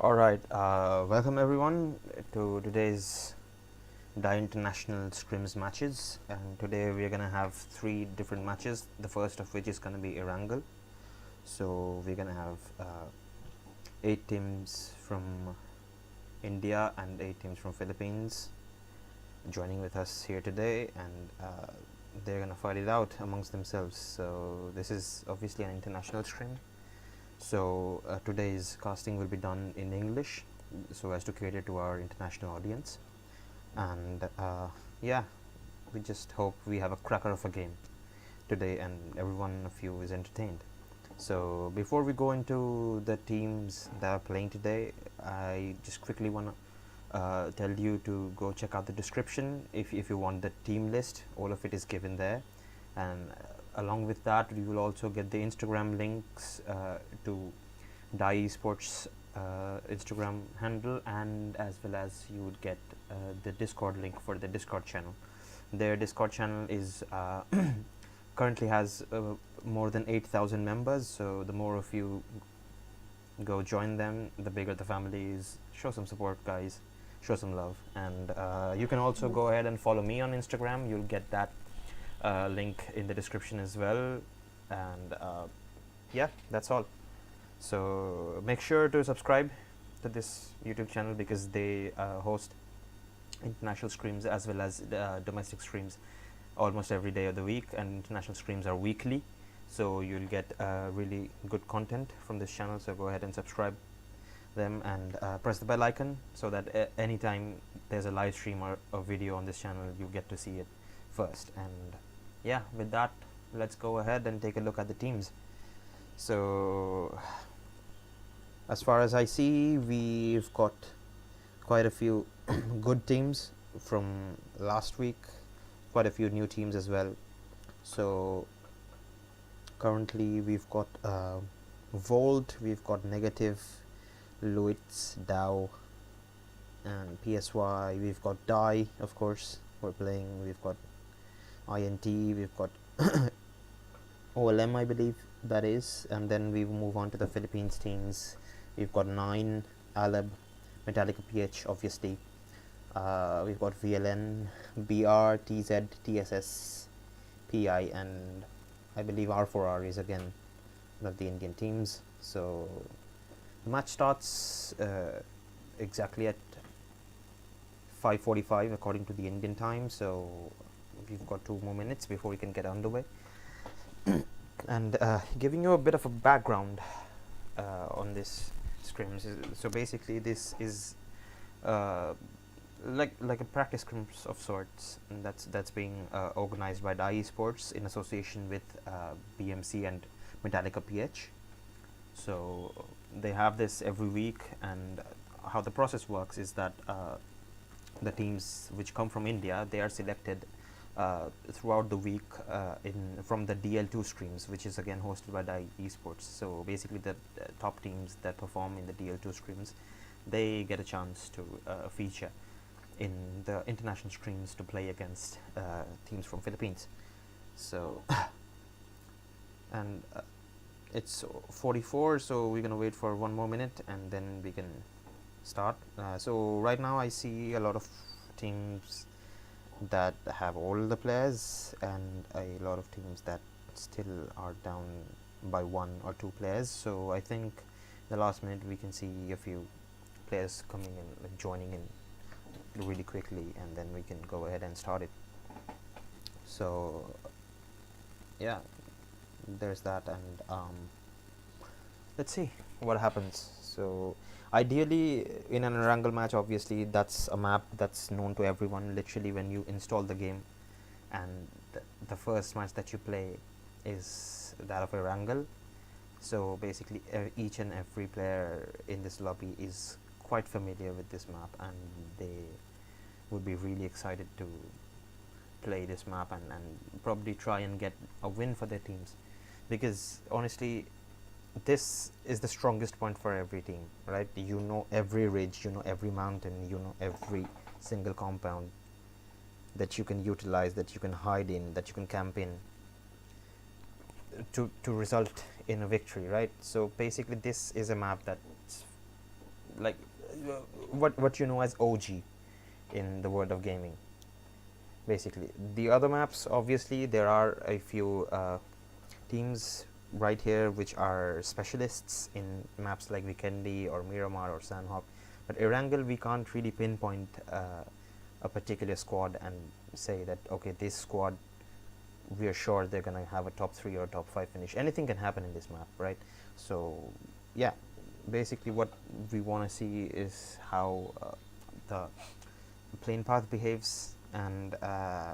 Alright, welcome everyone to today's International Scrims matches, and today we are gonna have three different matches. The first of which is gonna be Erangel. So we're gonna have 8 teams from India and 8 teams from Philippines joining with us here today, and they're gonna fight it out amongst themselves. So this is obviously an international scrim. So today's casting will be done in English so as to cater to our international audience, and yeah, we just hope we have a cracker of a game today and every one of you is entertained. So before we go into the teams that are playing today, I just quickly want to tell you to go check out the description if you want the team list. All of it is given there, and along with that you will also get the Instagram links to Dieesports Instagram handle, and as well as you would get the Discord link for the Discord channel. Their Discord channel is currently has more than 8,000 members, so the more of you go join them, the bigger the family is. Show some support, guys, show some love. And you can also go ahead and follow me on Instagram. You'll get that link in the description as well. And yeah, that's all. So make sure to subscribe to this YouTube channel because they host international streams as well as domestic streams almost every day of the week, and international streams are weekly, so you'll get really good content from this channel. So go ahead and subscribe them and press the bell icon so that anytime there's a live stream or a video on this channel, you get to see it first. And yeah, with that, let's go ahead and take a look at the teams. So as far as I see, we've got quite a few good teams from last week, quite a few new teams as well. So currently we've got Volt, we've got Negative, LUIT, Dow, and PSY. We've got Die, of course, we're playing. We've got INT, we've got OLM, I believe that is, and then we move on to the Philippines teams. We've got 9, ALAB, METALLICA PH, obviously. We've got VLN, BR, TZ, TSS, PI, and I believe R4R is again one of the Indian teams. So the match starts exactly at 5:45 according to the Indian time. So we've got 2 more minutes before we can get underway. And giving you a bit of a background on this scrims. So basically, this is like a practice scrims of sorts, and that's being organized by Dieesports in association with BMC and METALLICA PH. So they have this every week, and how the process works is that the teams which come from India, they are selected throughout the week from the DL2 streams, which is again hosted by Dieesports. So basically the top teams that perform in the DL2 streams, they get a chance to feature in the international streams to play against teams from Philippines. So and it's 44, so we're gonna wait for 1 more minute and then we can start. So right now I see a lot of teams that have all the players and a lot of teams that still are down by 1 or 2 players. So I think the last minute we can see a few players coming in, like joining in really quickly, and then we can go ahead and start it. So yeah, there's that, and let's see what happens. So ideally in an Erangel match, obviously that's a map that's known to everyone literally when you install the game, and the first match that you play is that of Erangel. So basically each and every player in this lobby is quite familiar with this map, and they would be really excited to play this map and probably try and get a win for their teams, because honestly this is the strongest point for every team, right? You know every ridge, you know every mountain, you know every single compound that you can utilize, that you can hide in, that you can camp in to result in a victory, right? So basically this is a map that's like what you know as OG in the world of gaming. Basically, the other maps, obviously, there are a few teams right here which are specialists in maps like Vikendi or Miramar or Sandhawk. But Erangel, we can't really pinpoint a particular squad and say that, okay, this squad, we are sure they're going to have a top 3 or top 5 finish. Anything can happen in this map, right? So, yeah, basically what we want to see is how the plane path behaves, and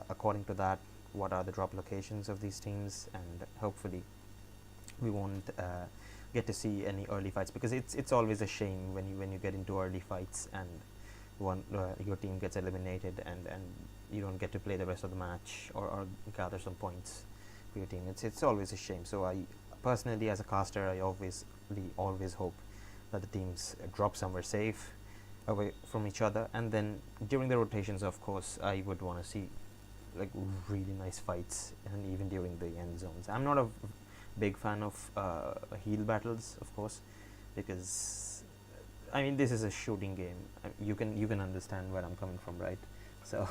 according to that, what are the drop locations of these teams, and hopefully we won't get to see any early fights, because it's always a shame when you get into early fights and your team gets eliminated and you don't get to play the rest of the match or gather some points for your team. It's always a shame. So I personally, as a caster, I always hope that the teams drop somewhere safe away from each other, and then during the rotations, of course, I would want to see like really nice fights, and even during the end zones. I'm not a big fan of heal battles, of course, because I mean, this is a shooting game. You can understand where I'm coming from, right? So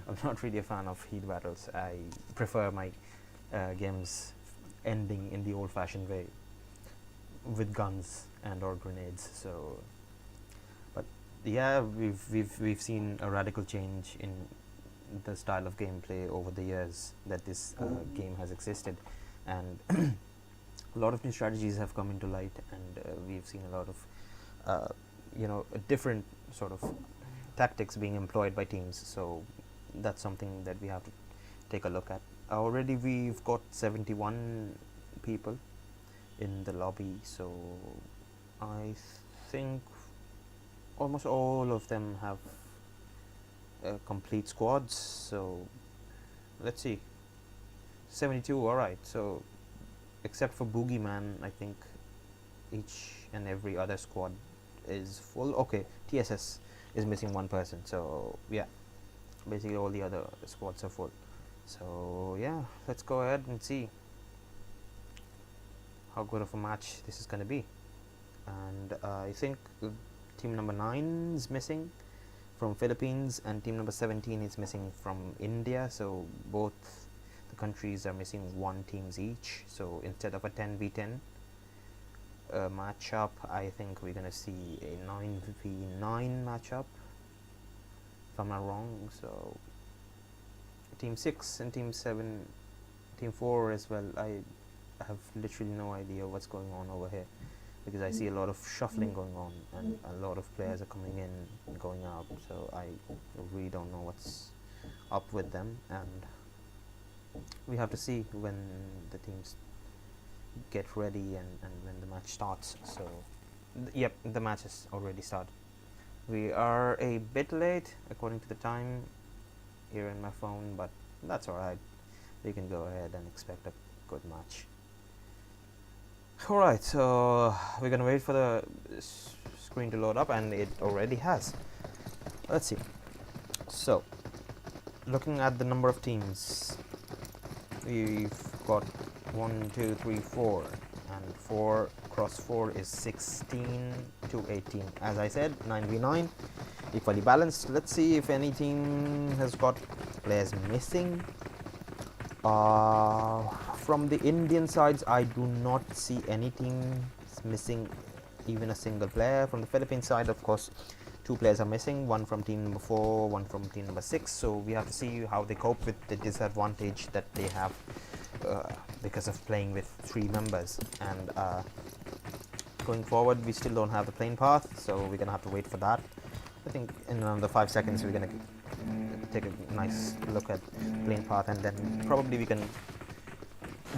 I'm not really a fan of heal battles. I prefer my games ending in the old-fashioned way with guns and or grenades. So, but yeah, we've seen a radical change in the style of gameplay over the years that this game has existed, and a lot of new strategies have come into light, and we've seen a lot of different sort of tactics being employed by teams. So that's something that we have to take a look at. Already we've got 71 people in the lobby, so I think almost all of them have complete squads. So let's see, 72. Alright, so except for Boogeyman, I think each and every other squad is full. Okay, TSS is missing one person, so yeah, basically all the other squads are full. So yeah, let's go ahead and see how good of a match this is going to be. And I think team number 9 is missing from Philippines, and team number 17 is missing from India. So both the countries are missing one teams each. So instead of a 10v10 matchup, I think we're gonna see a 9v9 matchup, if I'm not wrong. So team 6 and team 7, team 4 as well, I have literally no idea what's going on over here, because I see a lot of shuffling going on and a lot of players are coming in and going out. So I really don't know what's up with them, and we have to see when the teams get ready and when the match starts. So yep, the match has already started. We are a bit late according to the time here in my phone, but that's alright. We can go ahead and expect a good match. Alright, so we're gonna wait for the screen to load up, and it already has. Let's see. So looking at the number of teams, we've got 1, 2, 3, 4, and 4 cross 4 is 16 to 18. As I said, 9v9, equally balanced. Let's see if any team has got players missing. From the Indian sides, I do not see any team missing even a single player. From the Philippine side, of course, 2 players are missing, one from team number 4, one from team number 6. So we have to see how they cope with the disadvantage that they have because of playing with 3 members. And going forward, we still don't have the plane path, so we're gonna have to wait for that. I think in another 5 seconds we're gonna take a nice look at plane path, and then probably we can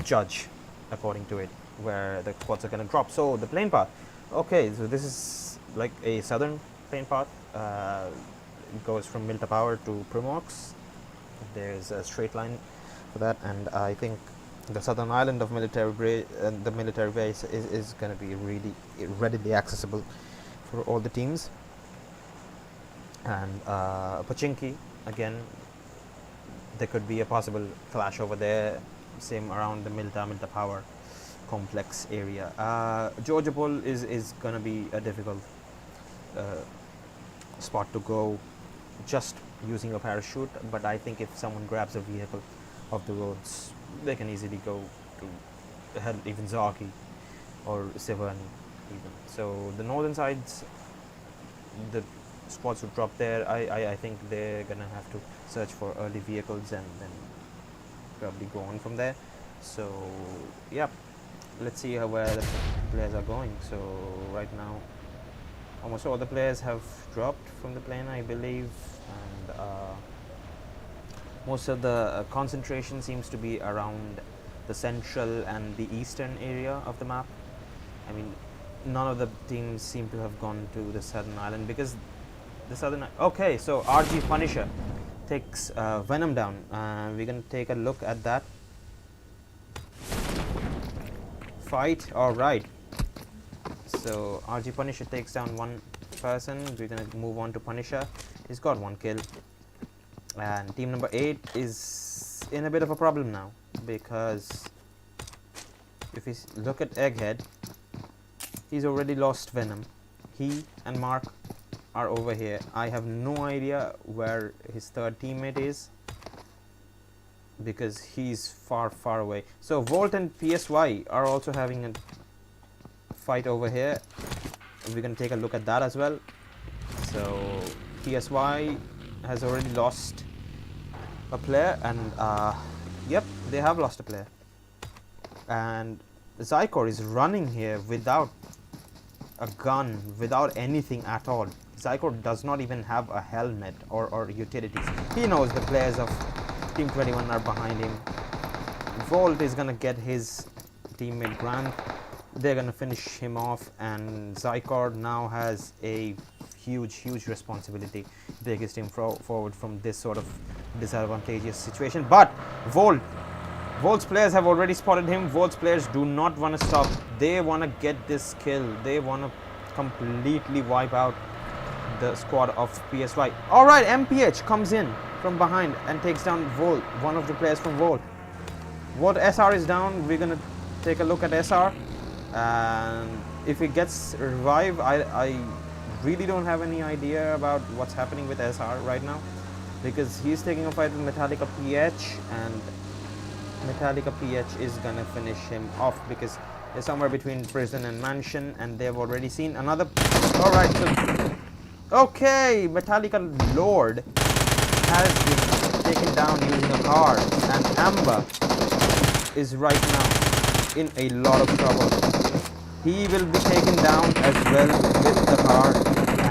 judge according to it where the squads are gonna drop. So the plane path, okay, so this is like a southern plane path. It goes from Milta Power to Primox. There's a straight line for that, and I think the southern island of the military base is going to be really readily accessible for all the teams. And Pachinki, again, there could be a possible clash over there, same around the Milta Power complex area. Georgia Bull is going to be a difficult spot to go just using a parachute, but I think if someone grabs a vehicle off the roads, they can easily go to hell, even Zaki or Sivani even. So the northern sides, the spots would drop there. I think they're gonna have to search for early vehicles and then probably go on from there. So yeah, let's see where the players are going. So right now almost all the players have dropped from the plane, I believe, and most of the concentration seems to be around the central and the eastern area of the map. I mean, none of the teams seem to have gone to the southern island because the southern... Okay, so RG Punisher takes Venom down. We're going to take a look at that fight. Alright. So RG Punisher takes down one person. We're going to move on to Punisher. He's got one kill. And team number 8 is in a bit of a problem now, because if we look at Egghead, he's already lost Venom. He and Mark are over here. I have no idea where his third teammate is, because he's far away. So Volt and PSY are also having a fight over here. We're going to take a look at that as well. So PSY has already lost a player, and yep, they have lost a player. And Zykor is running here without a gun, without anything at all. Zykor does not even have a helmet or utilities. He knows the players of Team 21 are behind him. Volt is gonna get his teammate Grant. They're gonna finish him off, and Zykor now has a huge responsibility to take his team forward from this sort of disadvantageous situation. But Volt's players have already spotted him. Volt's players do not want to stop. They want to get this kill. They want to completely wipe out the squad of PSY. Alright, MPH comes in from behind and takes down Volt, one of the players from Volt. Volt SR is down. We're going to take a look at SR. And if he gets revived, I really don't have any idea about what's happening with SR right now, because he's taking a fight with METALLICA PH, and METALLICA PH is gonna finish him off because they're somewhere between prison and mansion, and they've already seen another. Alright, so okay, METALLICA Lord has been taken down using a car, and Amber is right now in a lot of trouble. He will be taken down as well with the car,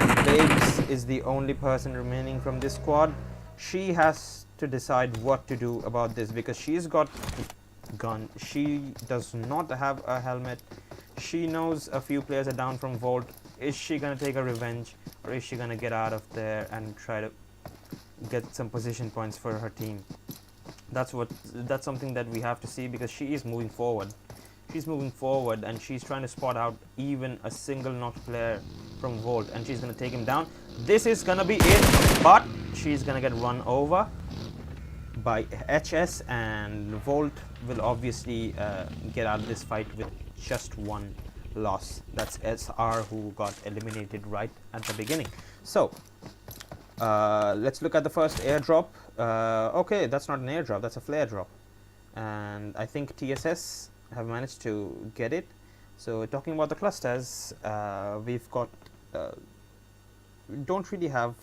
and Babes is the only person remaining from this squad. She has to decide what to do about this, because she's got a gun. She does not have a helmet. She knows a few players are down from Volt. Is she gonna take a revenge, or is she gonna get out of there and try to get some position points for her team? That's something that we have to see, because she is moving forward. She's moving forward, and she's trying to spot out even a single knocked player from Volt, and she's going to take him down. This is going to be it, but she's going to get run over by HS, and Volt will obviously get out of this fight with just one loss. That's SR, who got eliminated right at the beginning. So let's look at the first airdrop. Okay, that's not an airdrop, that's a flare drop, and I think TSS have managed to get it. So talking about the clusters, we've got we don't really have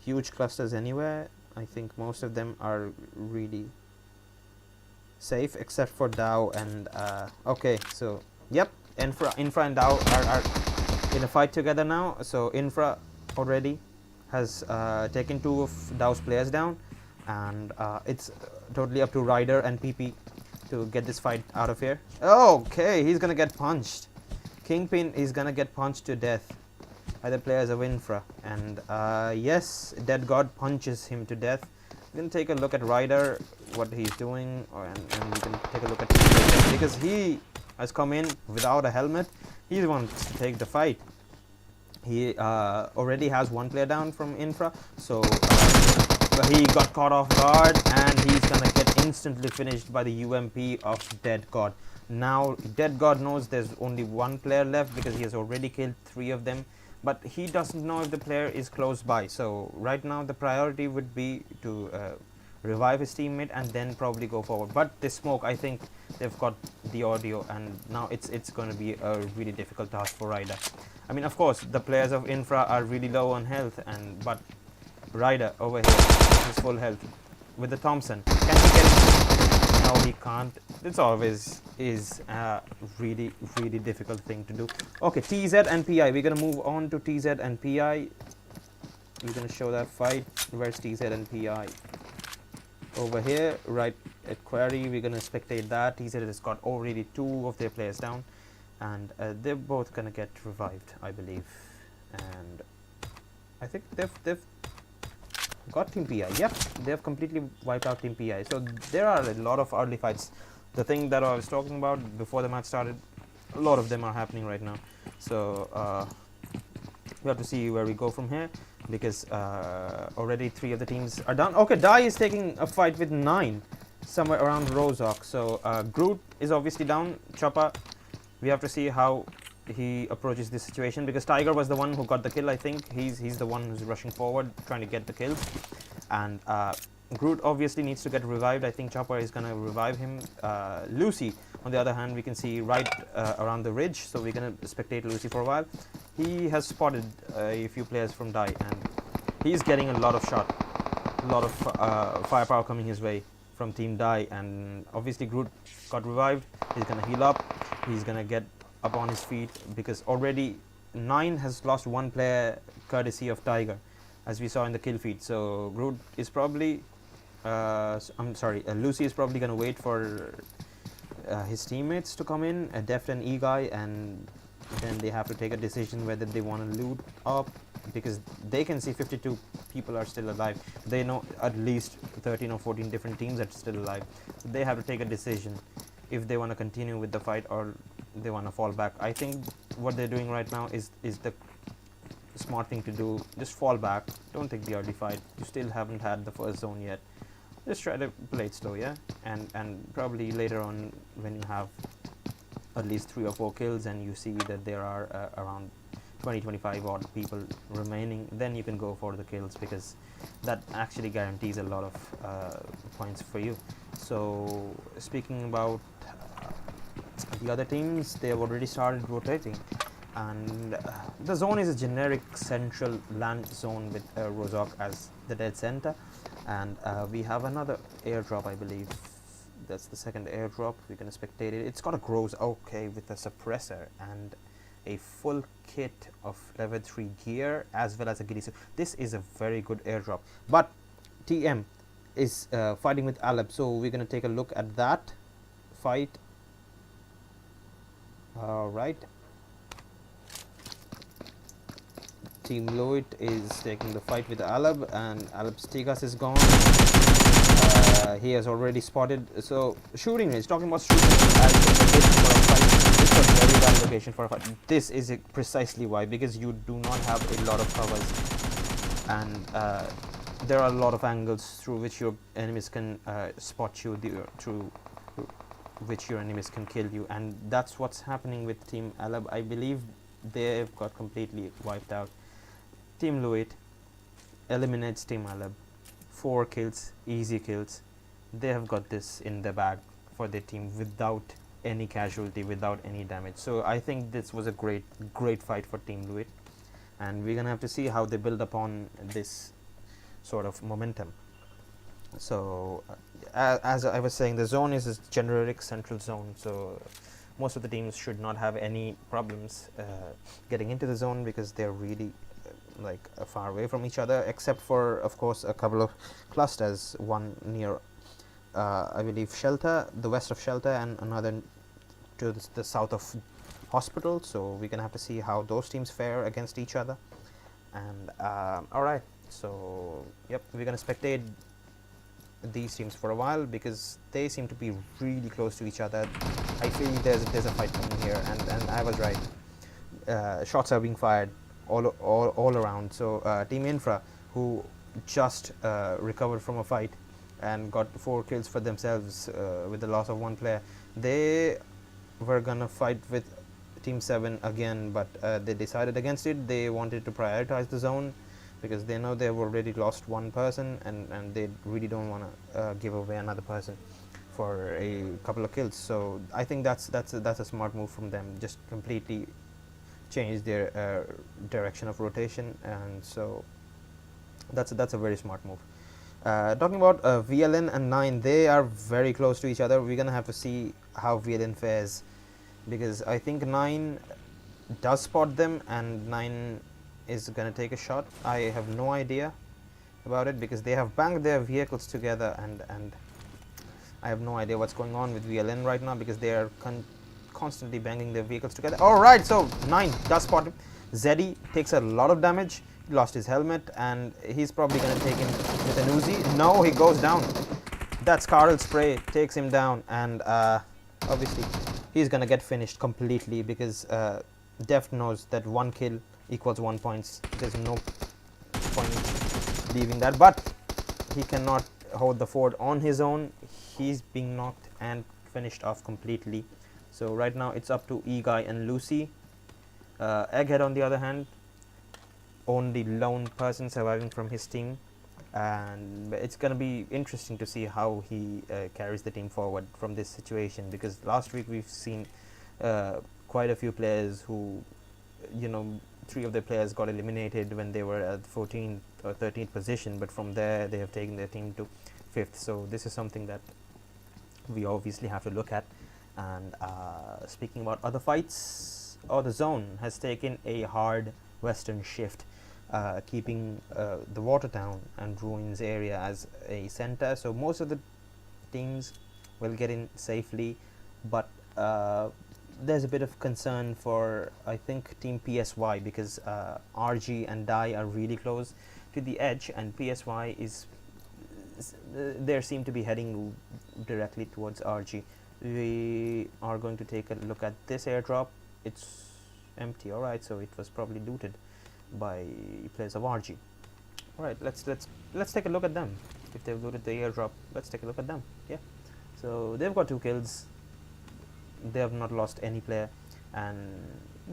huge clusters anywhere. I think most of them are really safe except for Dow and okay, so yep, Infra and Dow are in a fight together now. So Infra already has taken 2 of Dow's players down, and it's totally up to Ryder and PP to get this fight out of here. Okay, he's gonna get punched. Kingpin is gonna get punched to death by the players of Infra, and yes, Dead God punches him to death. We're gonna take a look at Ryder, what he's doing, and we can take a look at him, because he has come in without a helmet. He wants to take the fight. He already has 1 player down from Infra, so he got caught off guard, and he's gonna get instantly finished by the UMP of Dead God. Now Dead God knows there's only 1 player left, because he has already killed 3 of them. but he doesn't know if the player is close by. So right now the priority would be to revive his teammate and then probably go forward. But this smoke, I think they've got the audio, and now it's going to be a really difficult task for Ryder. I mean, of course, the players of Infra are really low on health, but Ryder over here is full health with the Thompson. Can he get it? No, he can't. It's always is a really difficult thing to do. Okay, TZ and PI. We're gonna move on to TZ and PI. We're gonna show that fight. Where's TZ and PI? Over here, right at Quarry. We're gonna spectate that. TZ has got already 2 of their players down, and they're both gonna get revived, I believe. And I think they've got Team PI. Yep, they have completely wiped out Team PI. So there are a lot of early fights. The thing that I was talking about before the match started, a lot of them are happening right now. So we have to see where we go from here, because already 3 of the teams are done. Okay, Die is taking a fight with 9 somewhere around Rozok. So Groot is obviously down. Chopper, we have to see how he approaches this situation, because Tiger was the one who got the kill. I think he's the one who's rushing forward trying to get the kills, and Groot obviously needs to get revived. I think Chopper is gonna revive him. Lucy, on the other hand, we can see right around the ridge, so we're gonna spectate Lucy for a while. He has spotted a few players from Die, and he's getting a lot of shot, a lot of firepower coming his way from Team Die. And obviously Groot got revived. He's gonna heal up. He's gonna get up on his feet, because already 9 has lost 1 player courtesy of Tiger, as we saw in the kill feed. So Groot is probably Lucy is probably gonna wait for his teammates to come in, Deft and E-Guy, and then they have to take a decision whether they want to loot up, because they can see 52 people are still alive. They know at least 13 or 14 different teams are still alive. So they have to take a decision if they want to continue with the fight or they want to fall back. I think what they're doing right now is the smart thing to do. Just fall back. Don't take the early fight. You still haven't had the first zone yet. Just try to play it slow, yeah? And probably later on, when you have at least 3 or 4 kills and you see that there are around 20-25 odd people remaining, then you can go for the kills, because that actually guarantees a lot of points for you. So speaking about the other teams, they have already started rotating, and the zone is a generic central land zone with Rozok as the dead center, and we have another airdrop, I believe. That's the second airdrop. We're gonna spectate it. It's got a Grows, okay, with a suppressor and a full kit of level 3 gear, as well as a giddy. So this is a very good airdrop. But TM is fighting with ALAB, so we're gonna take a look at that fight. Alright, Team LUIT is taking the fight with ALAB, and ALAB's Tigas is gone. He has already spotted. So shooting range, talking about shooting range as a location for a fight, this is a very bad location for a fight. This is precisely why, because you do not have a lot of covers, and there are a lot of angles through which your enemies can spot you, through which your enemies can kill you, and that's what's happening with Team ALAB. I believe they've got completely wiped out. Team LUIT eliminates Team ALAB. 4 kills, easy kills. They have got this in the bag for their team without any casualty, without any damage. So I think this was a great fight for Team LUIT, and we're gonna have to see how they build upon this sort of momentum. So as I was saying, the zone is a generic central zone, so most of the teams should not have any problems getting into the zone, because they're really far away from each other, except for, of course, a couple of clusters, one near I believe Shelter, the west of Shelter, and another to the south of Hospital. So we're gonna have to see how those teams fare against each other. And alright, so yep, we're gonna spectate these teams for a while, because they seem to be really close to each other. I feel there's a fight coming here, and I was right. Shots are being fired all around. So Team Infra, who just recovered from a fight and got 4 kills for themselves with the loss of 1 player, they were gonna fight with Team 7 again, but they decided against it. They wanted to prioritize the zone because they know they've already lost one person, and they really don't want to give away another person for a couple of kills. So I think that's a smart move from them. Just completely change their direction of rotation, and so that's a very smart move. Talking about VLN and 9, they are very close to each other. We're gonna have to see how VLN fares, because I think 9 does spot them and 9 is gonna take a shot. I have no idea about it because they have banged their vehicles together, and I have no idea what's going on with VLN right now because they are constantly banging their vehicles together. Alright, so 9 does spot him. Zeddy takes a lot of damage. He lost his helmet, and he's probably going to take him with an Uzi. No, he goes down. That Scarlet Spray takes him down, and obviously he's going to get finished completely because Deft knows that 1 kill equals 1 points. There's no point leaving that, but he cannot hold the fort on his own. He's being knocked and finished off completely. So right now it's up to E-Guy and Lucy. Egghead, on the other hand, only lone person surviving from his team, and it's going to be interesting to see how he carries the team forward from this situation, because last week we've seen quite a few players who, you know, 3 of their players got eliminated when they were at 14th or 13th position, but from there they have taken their team to 5th. So this is something that we obviously have to look at. And speaking about other fights, the zone has taken a hard western shift, keeping the Watertown and Ruins area as a center. So most of the teams will get in safely, but there's a bit of concern for, I think, Team PSY, because RG and Die are really close to the edge, and PSY is they seem to be heading directly towards RG. We are going to take a look at this airdrop. It's empty. Alright, so it was probably looted by players of RG. Alright, let's take a look at them. If they've looted the airdrop, let's take a look at them. Yeah, so they've got 2 kills. They have not lost any player, and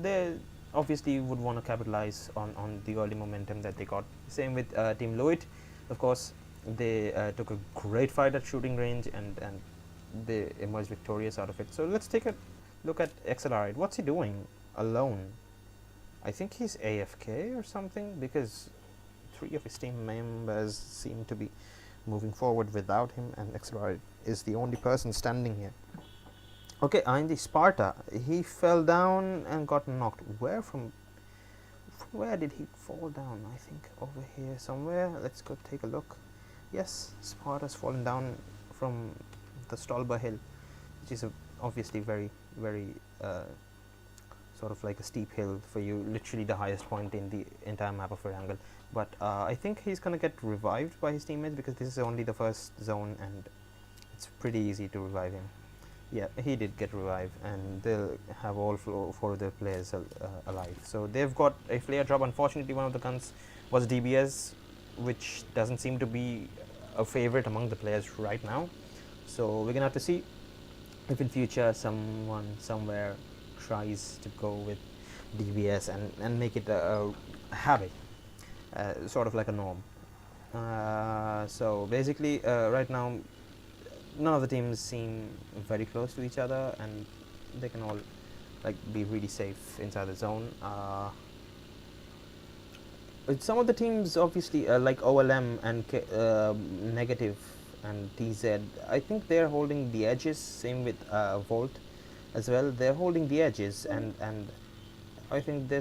they obviously would want to capitalize on the early momentum that they got. Same with Team LUIT. Of course, they took a great fight at shooting range, and they emerged victorious out of it. So let's take a look at XLR. What's he doing alone? I think he's AFK or something, because 3 of his team members seem to be moving forward without him, and XLR is the only person standing here. Okay, the Sparta, he fell down and got knocked. From where did he fall down? I think over here somewhere. Let's go take a look. Yes, Sparta's fallen down from the Stolba Hill, which is obviously very sort of like a steep hill for you, literally the highest point in the entire map of Erangel. But I think he's gonna get revived by his teammates, because this is only the first zone and it's pretty easy to revive him. Yeah, he did get revived, and they'll have all 4 of their players alive. So they've got a flare drop. Unfortunately, one of the guns was DBS, which doesn't seem to be a favorite among the players right now. So we're gonna have to see if in future someone somewhere tries to go with DBS and make it a habit, sort of like a norm. So basically, right now, none of the teams seem very close to each other, and they can all be really safe inside the zone. Some of the teams, obviously, like OLM and Negative and TZ, I think they're holding the edges. Same with Volt as well. They're holding the edges, and I think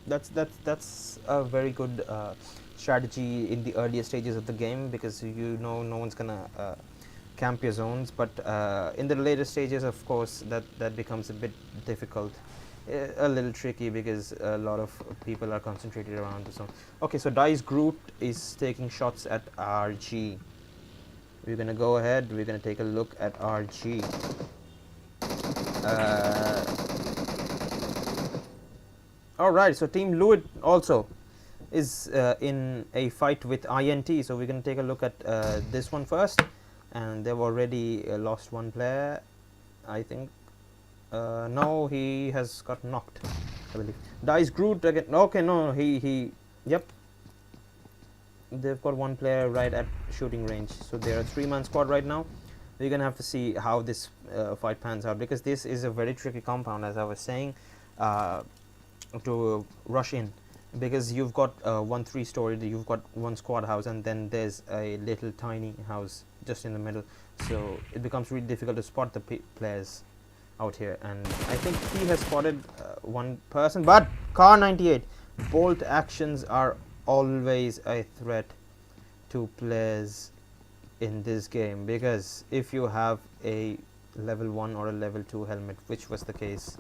that's a very good strategy in the earlier stages of the game, because no one's gonna camp your zones. But in the later stages, of course, that becomes a bit difficult, a little tricky, because a lot of people are concentrated around the zone. Okay, so Dice Groot is taking shots at RG. We're gonna go ahead, we're gonna take a look at RG. Alright, so Team LUIT also is in a fight with INT, so we're gonna take a look at this one first. And they've already lost 1 player, I think. No, he has got knocked, I believe. Dies Groot again. Okay, no, he. Yep. They've got one player right at shooting range. So they're a 3-man squad right now. We're going to have to see how this fight pans out, because this is a very tricky compound, as I was saying, to rush in. Because you've got 1 3-story, you've got 1 squad house, and then there's a little tiny house just in the middle. So it becomes really difficult to spot the players out here. And I think he has spotted 1 person, but Car 98 bolt actions are always a threat to players in this game, because if you have a level 1 or a level 2 helmet, which was the case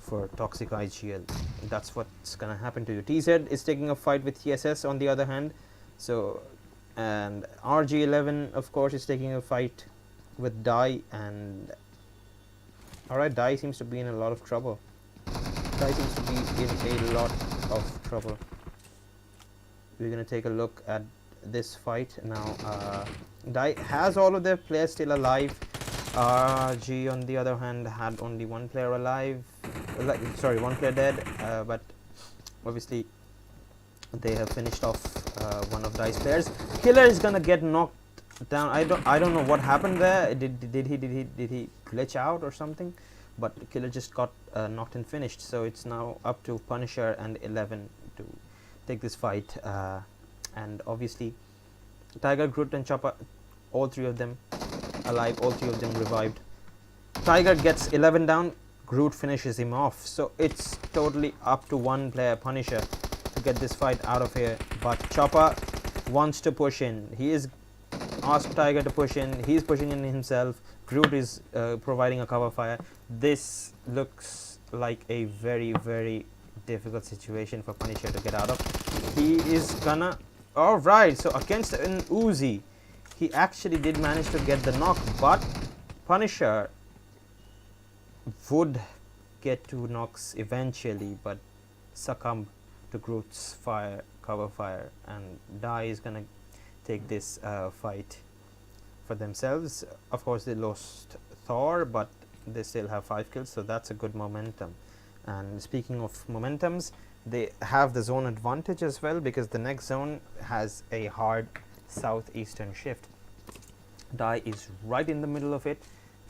for Toxic IGL, that's what's gonna happen to you. TZ is taking a fight with TSS on the other hand, so, and RG11 of course is taking a fight with Die, and alright, Die seems to be in a lot of trouble. Die seems to be in a lot of trouble. We're gonna take a look at this fight now. Die has all of their players still alive. RG on the other hand had only 1 player alive, sorry, 1 player dead, but obviously they have finished off one of Die's players. Killer is gonna get knocked down. I don't know what happened there. Did he glitch out or something? But Killer just got knocked and finished. So it's now up to Punisher and 11 to take this fight, and obviously Tiger, Groot and Chopper, all 3 of them alive, all 3 of them revived. Tiger gets 11 down, Groot finishes him off. So it's totally up to 1 player, Punisher, to get this fight out of here. But Chopper wants to push in. He is asked Tiger to push in. He's pushing in himself. Groot is providing a cover fire. This looks like a very, very difficult situation for Punisher to get out of. He is gonna... Alright, so against an Uzi, he actually did manage to get the knock, but Punisher would get 2 knocks eventually, but succumb to Groot's cover fire, and Die is gonna take this fight for themselves. Of course, they lost Thor, but they still have 5 kills, so that's a good momentum. And speaking of momentums, they have the zone advantage as well, because the next zone has a hard southeastern shift. Die is right in the middle of it,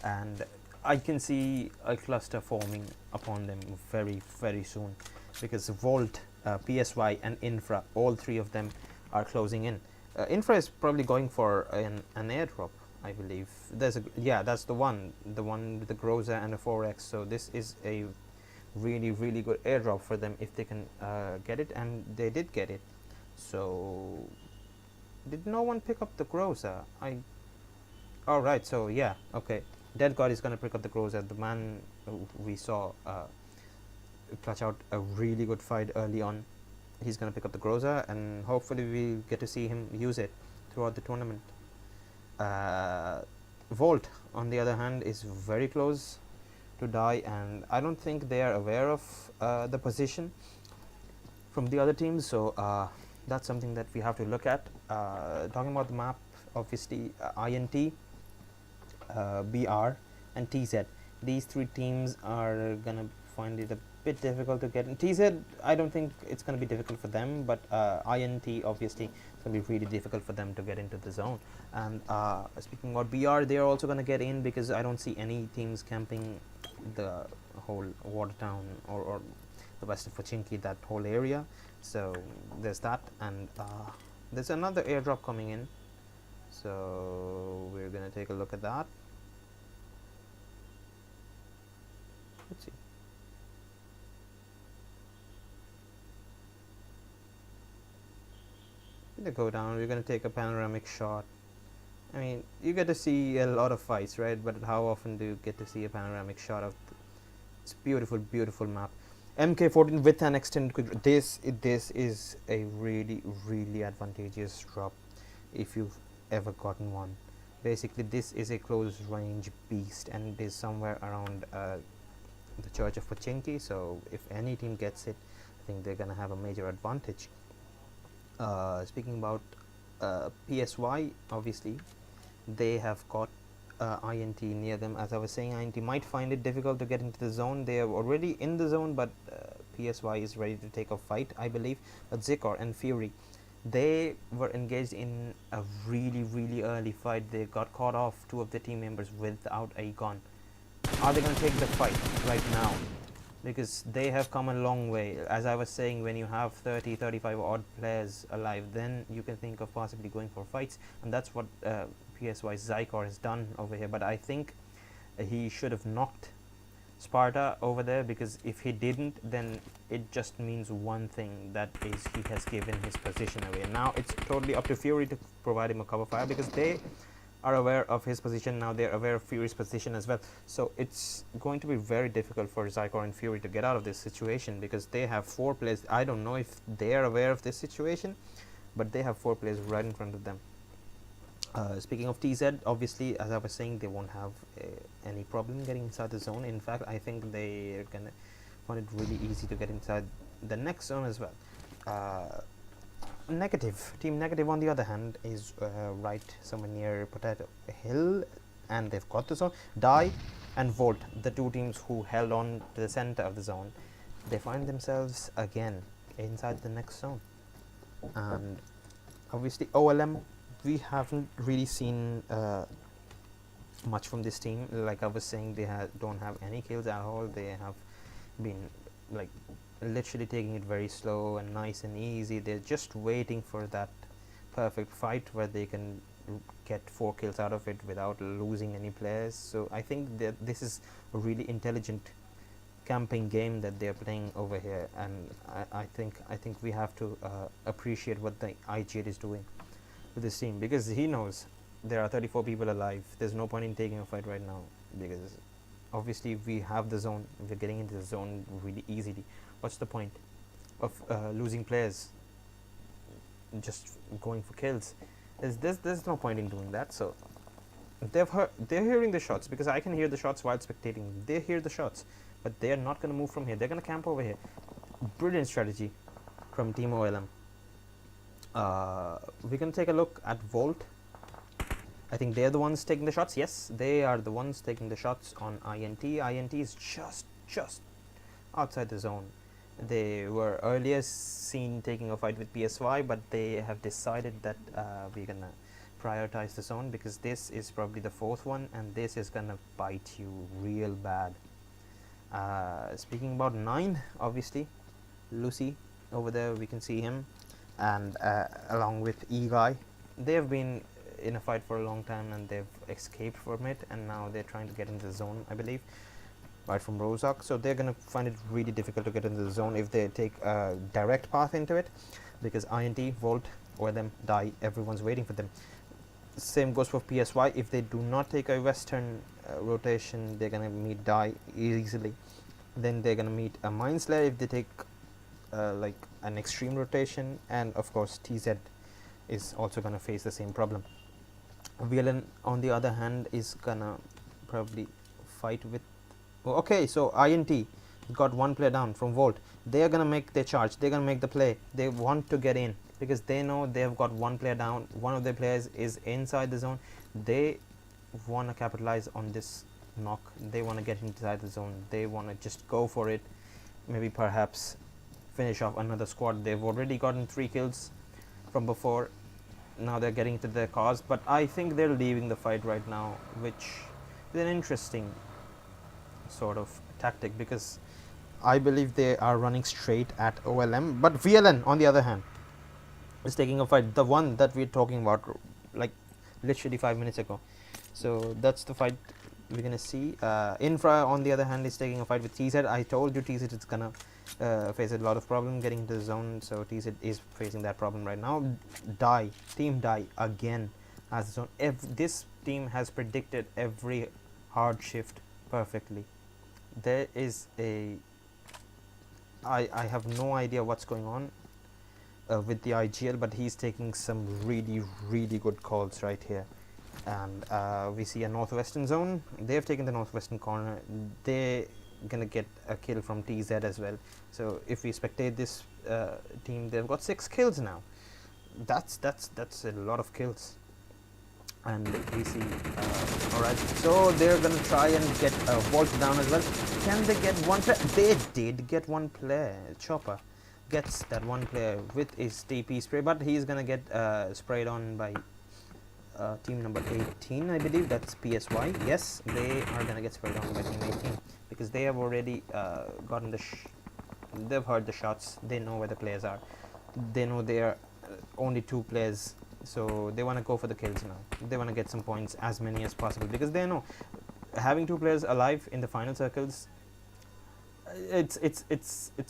and I can see a cluster forming upon them very, very soon, because Volt, PSY and Infra, all 3 of them are closing in. Infra is probably going for an airdrop, I believe. There's that's the one with the Groza and a 4x. So this is a really, really good airdrop for them if they can get it, and they did get it. So did no one pick up the Groza? Alright, so yeah, okay. Dead God is gonna pick up the Groza. The man we saw clutch out a really good fight early on. He's gonna pick up the Groza, and hopefully we'll get to see him use it throughout the tournament. Volt, on the other hand, is very close to Die, and I don't think they are aware of the position from the other teams, so that's something that we have to look at. Talking about the map, obviously INT, BR and TZ, these 3 teams are gonna find it a bit difficult to get in. TZ, I don't think it's going to be difficult for them, but INT obviously it's going to be really difficult for them to get into the zone. And speaking about BR, they are also going to get in, because I don't see any teams camping the whole Watertown or the west of Pochinki, that whole area. So there's that, and there's another airdrop coming in, so we're going to take a look at that. Let's see. We're gonna go down, we're gonna take a panoramic shot. I mean, you get to see a lot of fights, right? But how often do you get to see a panoramic shot of this beautiful, beautiful map? MK14 with an extended, this is a really, really advantageous drop if you've ever gotten one. Basically, this is a close range beast, and it is somewhere around the Church of Pochinki. So if any team gets it, I think they're gonna have a major advantage. Speaking about PSY, obviously they have got INT near them. As I was saying, INT might find it difficult to get into the zone. They are already in the zone, but PSY is ready to take a fight, I believe. But Zikor and Fury, they were engaged in a really early fight. They got caught off, two of the team members, without a gun. Are they going to take the fight right now? Because they have come a long way. As I was saying, when you have 30-35 odd players alive, then you can think of possibly going for fights, and that's what PSYCHE has done over here. But I think he should have knocked Sparta over there, because if he didn't, then it just means one thing, that is he has given his position away. Now it's totally up to Fury to provide him a cover fire, because they are aware of his position. Now they're aware of Fury's position as well, so it's going to be very difficult for Zikor and Fury to get out of this situation, because they have 4 players. I don't know if they are aware of this situation, but they have 4 players right in front of them. Speaking of TZ, obviously, as I was saying, they won't have any problem getting inside the zone. In fact, I think they're gonna find it really easy to get inside the next zone as well. Team Negative, on the other hand, is right somewhere near Potato Hill, and they've got the zone. Die and Volt, the 2 teams who held on to the center of the zone, they find themselves again inside the next zone. And obviously OLM, we haven't really seen much from this team. Like I was saying, they don't have any kills at all. They have been like literally taking it very slow and nice and easy. They're just waiting for that perfect fight where they can get 4 kills out of it without losing any players. So I think that this is a really intelligent camping game that they're playing over here, and I think we have to appreciate what the IGL is doing with this team, because he knows there are 34 people alive. There's no point in taking a fight right now, because obviously we have the zone. We're getting into the zone really easily. What's the point of losing players just going for kills? There's no point in doing that. So they're hearing the shots, because I can hear the shots while spectating. They hear the shots, but they're not going to move from here. They're going to camp over here. Brilliant strategy from Team OLM. We can take a look at Volt. I think they're the ones taking the shots. Yes, they are the ones taking the shots on INT. INT is just outside the zone. They were earlier seen taking a fight with PSY, but they have decided that we're gonna prioritize the zone, because this is probably the 4th one, and this is gonna bite you real bad. Speaking about 9, obviously Lucy over there, we can see him, and along with E-Guy, they've been in a fight for a long time and they've escaped from it, and now they're trying to get into the zone, I believe, right from Rozak. So they're gonna find it really difficult to get into the zone if they take a direct path into it, because INT, Volt, or them Die, everyone's waiting for them. Same goes for PSY. If they do not take a western rotation, they're gonna meet Die easily. Then they're gonna meet a Mindslayer if they take like an extreme rotation, and of course TZ is also gonna face the same problem. Villian, on the other hand, is gonna probably fight with okay, so INT got 1 player down from Volt. They are gonna make their charge. They're gonna make the play. They want to get in, because they know they have got 1 player down. One of their players is inside the zone. They want to capitalize on this knock. They want to get inside the zone. They want to just go for it. Maybe perhaps finish off another squad. They've already gotten 3 kills from before. Now they're getting to their cause, but I think they're leaving the fight right now, which is an interesting sort of tactic, because I believe they are running straight at OLM. But VLN, on the other hand, is taking a fight, the one that we're talking about like literally 5 minutes ago. So that's the fight we're gonna see. Infra, on the other hand, is taking a fight with TZ. I told you TZ is gonna face a lot of problem getting into the zone, so TZ is facing that problem right now. Team Die again has its own. This team has predicted every hard shift perfectly. There is a I have no idea what's going on with the IGL, but he's taking some really good calls right here. And we see a northwestern zone. They've taken the northwestern corner. They're gonna get a kill from TZ as well. So if we spectate this team, they've got 6 kills now. That's a lot of kills. and we see alright, so they're gonna try and get Volt down as well. Can they get one player? They did get one player. Chopper gets that one player with his TP spray, but he's gonna get sprayed on by team number 18, I believe. That's PSY. Yes, they are gonna get sprayed on by team 18 because they have already gotten the they've heard the shots. They know where the players are. They know they are only 2 players, so they want to go for the kills now. They want to get some points, as many as possible, because they know having 2 players alive in the final circles, it's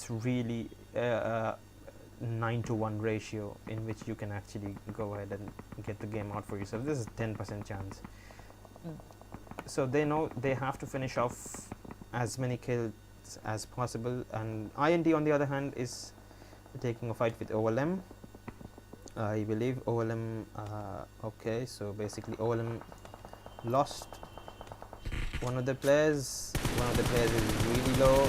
really 9-to-1 ratio in which you can actually go ahead and get the game out for yourself. This is 10% chance. So they know they have to finish off as many kills as possible, and INT on the other hand is taking a fight with OLM. I believe OLM okay, so basically OLM lost one of the players. One of the players is really low,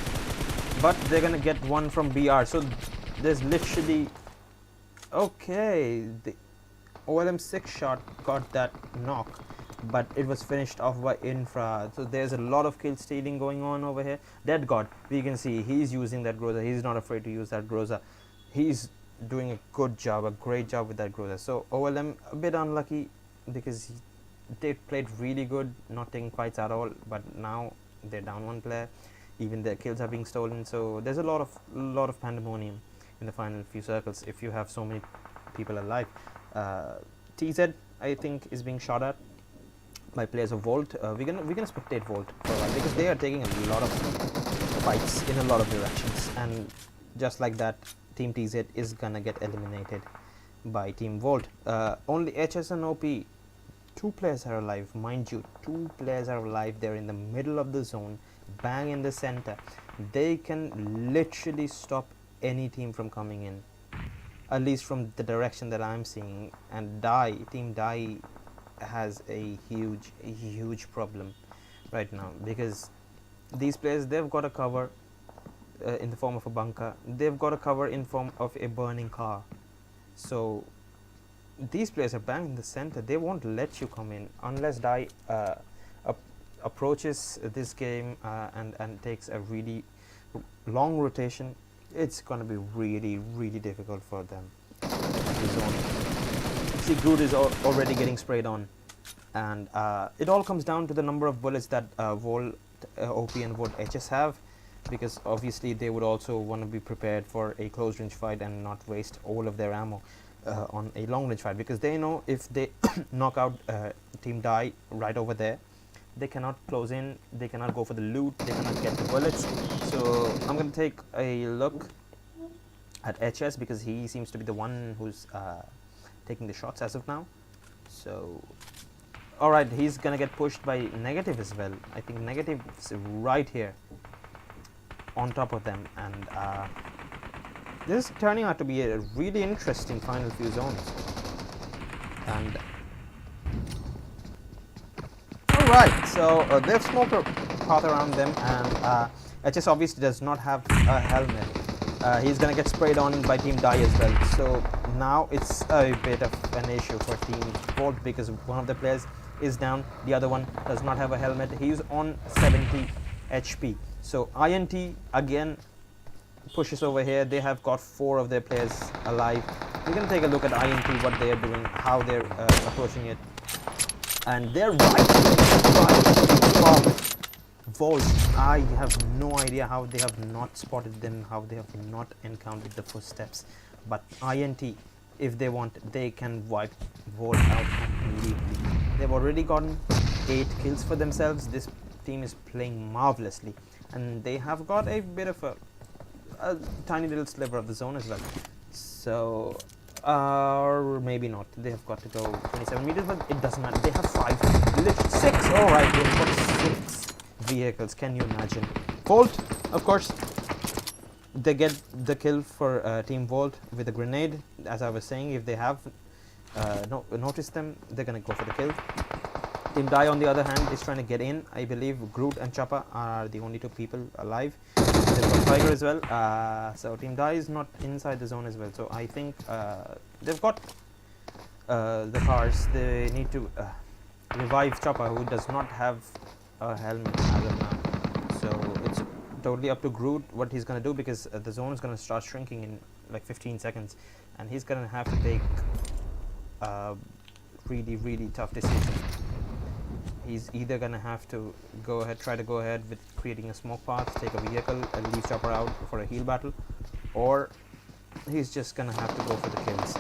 but they're gonna get one from BR. So there's literally, okay, the OLM 6 shot got that knock, but it was finished off by INFRA. So there's a lot of kill stealing going on over here. Dead God, we can see he's using that Groza. He's not afraid to use that Groza. He's doing a good job, a great job with that Groza. So OLM a bit unlucky because they played really good, not taking fights at all, but now they're down 1 player. Even their kills are being stolen. So there's a lot of pandemonium in the final few circles if you have so many people alive. TZ, I think, is being shot at by players of Volt. We're gonna spectate Volt for a while because they are taking a lot of fights in a lot of directions, and just like that, Team TZ is gonna get eliminated by Team Volt. Only HS and OP, 2 players are alive, mind you. 2 players are alive. They're in the middle of the zone, bang in the center. They can literally stop any team from coming in, at least from the direction that I'm seeing. And Team Die has a huge problem right now because these players, they've got a cover in the form of a bunker. They've got a cover in form of a burning car. So these players are bang in the center. They won't let you come in unless Die approaches this game and takes a really long rotation. It's gonna be really difficult for them. See, Groot is already getting sprayed on, and it all comes down to the number of bullets that Volt OP and Volt HS have, because obviously they would also want to be prepared for a close range fight and not waste all of their ammo on a long range fight, because they know if they knock out Team Die right over there, they cannot close in, they cannot go for the loot, they cannot get the bullets. So I'm going to take a look at HS because he seems to be the one who's taking the shots as of now. So alright, he's gonna get pushed by Negative as well. I think Negative is right here on top of them, and this is turning out to be a really interesting final few zones. And alright, so they've smoked a path around them, and HS obviously does not have a helmet. He's gonna get sprayed on by Team Die as well. So now it's a bit of an issue for Team Volt because one of the players is down, the other one does not have a helmet. He's on 70 HP. So INT again pushes over here. They have got 4 of their players alive. We're gonna take a look at INT, what they are doing, how they're approaching it, and they're right from Volt. I have no idea how they have not spotted them, how they have not encountered the footsteps. But INT, if they want, they can wipe Volt out completely. They've already gotten 8 kills for themselves. This team is playing marvelously, and they have got a bit of a tiny little sliver of the zone as well. So or maybe not. They have got to go 27 meters, but it doesn't matter. They have 5, 6. All right, they've got 6 vehicles. Can you imagine? Volt, of course, they get the kill for Team Volt with a grenade. As I was saying, if they have noticed them, they're gonna go for the kill. Team Die, on the other hand, is trying to get in. I believe Groot and Chopper are the only 2 people alive. They've got Tiger as well. So Team Die is not inside the zone as well. So I think they've got the cars. They need to revive Chopper, who does not have a helmet as of now. So it's totally up to Groot what he's gonna do, because the zone is gonna start shrinking in like 15 seconds, and he's gonna have to take a really tough decision. He's either gonna have to try to go ahead with creating a smoke path, take a vehicle, and leave Chopper out for a heal battle, or he's just gonna have to go for the kills.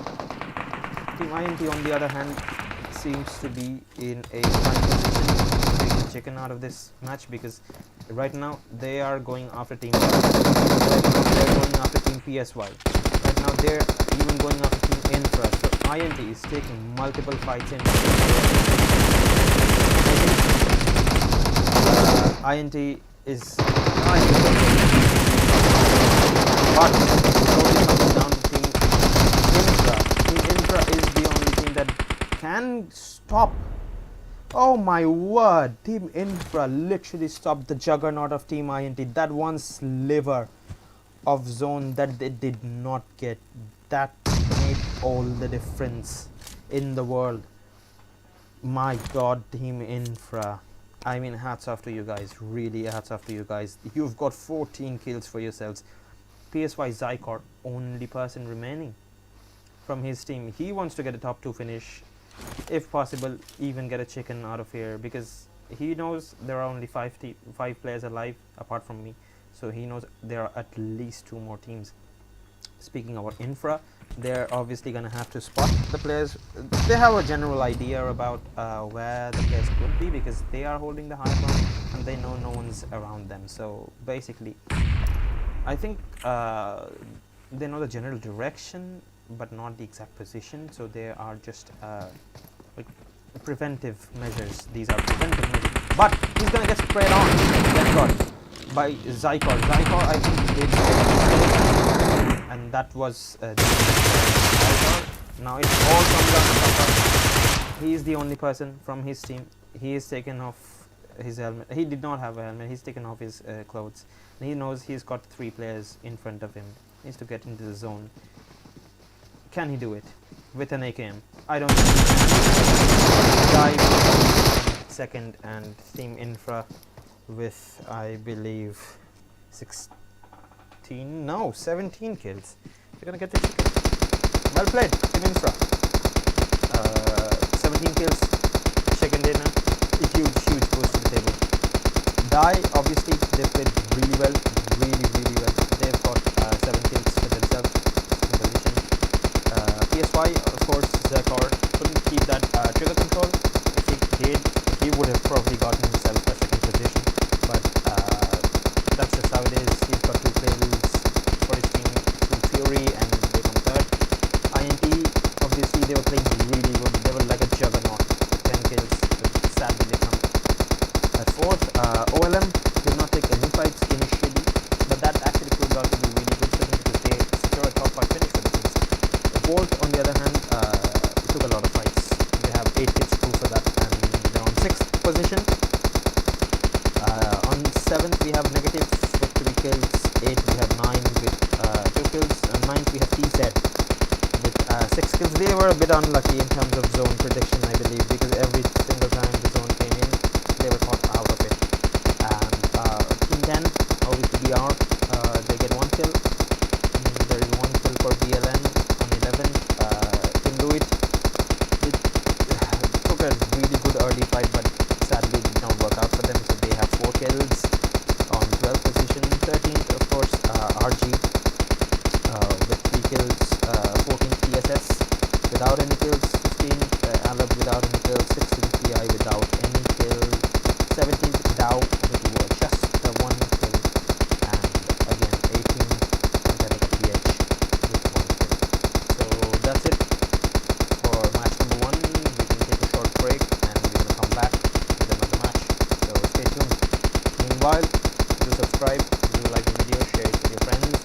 Team INT, on the other hand, seems to be in a fine position to take the chicken out of this match, because right now they are going after Team right now they're going after Team PSY. Right now they're even going after Team INFRA. So INT is taking multiple fights in. INT is but it only comes down to Team INFRA. Team INFRA is the only team that can stop. Oh my word, Team INFRA literally stopped the juggernaut of Team INT. That one sliver of zone that they did not get, that made all the difference in the world. My god, Team INFRA, I mean, hats off to you guys, really hats off to you guys. You've got 14 kills for yourselves. PSYCHE, only person remaining from his team. He wants to get a top 2 finish, if possible even get a chicken out of here, because he knows there are only 5 players alive apart from me, so he knows there are at least 2 more teams. Speaking about Infra, they're obviously gonna have to spot the players. They have a general idea about where the players could be, because they are holding the high ground and they know no one's around them. So basically, I think they know the general direction but not the exact position, so they are just like preventive measures. These are preventive measures, but he's gonna get sprayed on, thank god, by Zychor. I think did, and that was Zychor. Now it's all from the. He is the only person from his team. He has taken off his helmet. He did not have a helmet. He's taken off his clothes. And he knows he's got 3 players in front of him. He needs to get into the zone. Can he do it with an AKM? I don't think he can. Dive second, and Team Infra with, I believe, 17 kills. You're gonna get the chicken. Well played, Team Infra. 17 kills, chicken dinner, a huge boost to the table. Die, obviously, they played really well, really well. They've got 7 kills for themselves in position. PSY, of course, Zekor couldn't keep that trigger control. If he did, he would have probably gotten himself a second position, but that's just how it is. He's got 2 kills for his team, Team Fury, and they come third. INT, obviously, they were playing really good. They were like a juggernaut, 10 kills. Sadly, they come at 4th. OLM did not take any fights initially, but that actually proved out to be really good for them, because they secured a top 5 finish for the teams. Volt, on the other hand, took a lot of fights. They have 8 hits proof for that, and they're on 6th position. On 7th we have Negative with 3 kills, 8th we have 9 with 2 kills, and 9th we have TZ with 6 kills. They were a bit unlucky in terms of zone prediction, I believe, because every single time the zone came in, they were caught out of it. And Team 10, obviously BR, they get 1 kill. There is 1 kill for BLN on 11th. Team LUIT, it took a really good early fight, but sadly did not work out for them, so they have 4 kills on 12th position. 13th, of course, RG with 3 kills. 14th TSS without any kills. 15th ALAB without any kills. 16th PI without any kills. 17th Dow with just the 1 kill, and again 18th METALLICA PH with 1 kill. So that's it for match number 1. We can take a short break and we're gonna come back with another match. So stay tuned. Meanwhile, do subscribe, do like the video, share it with your friends.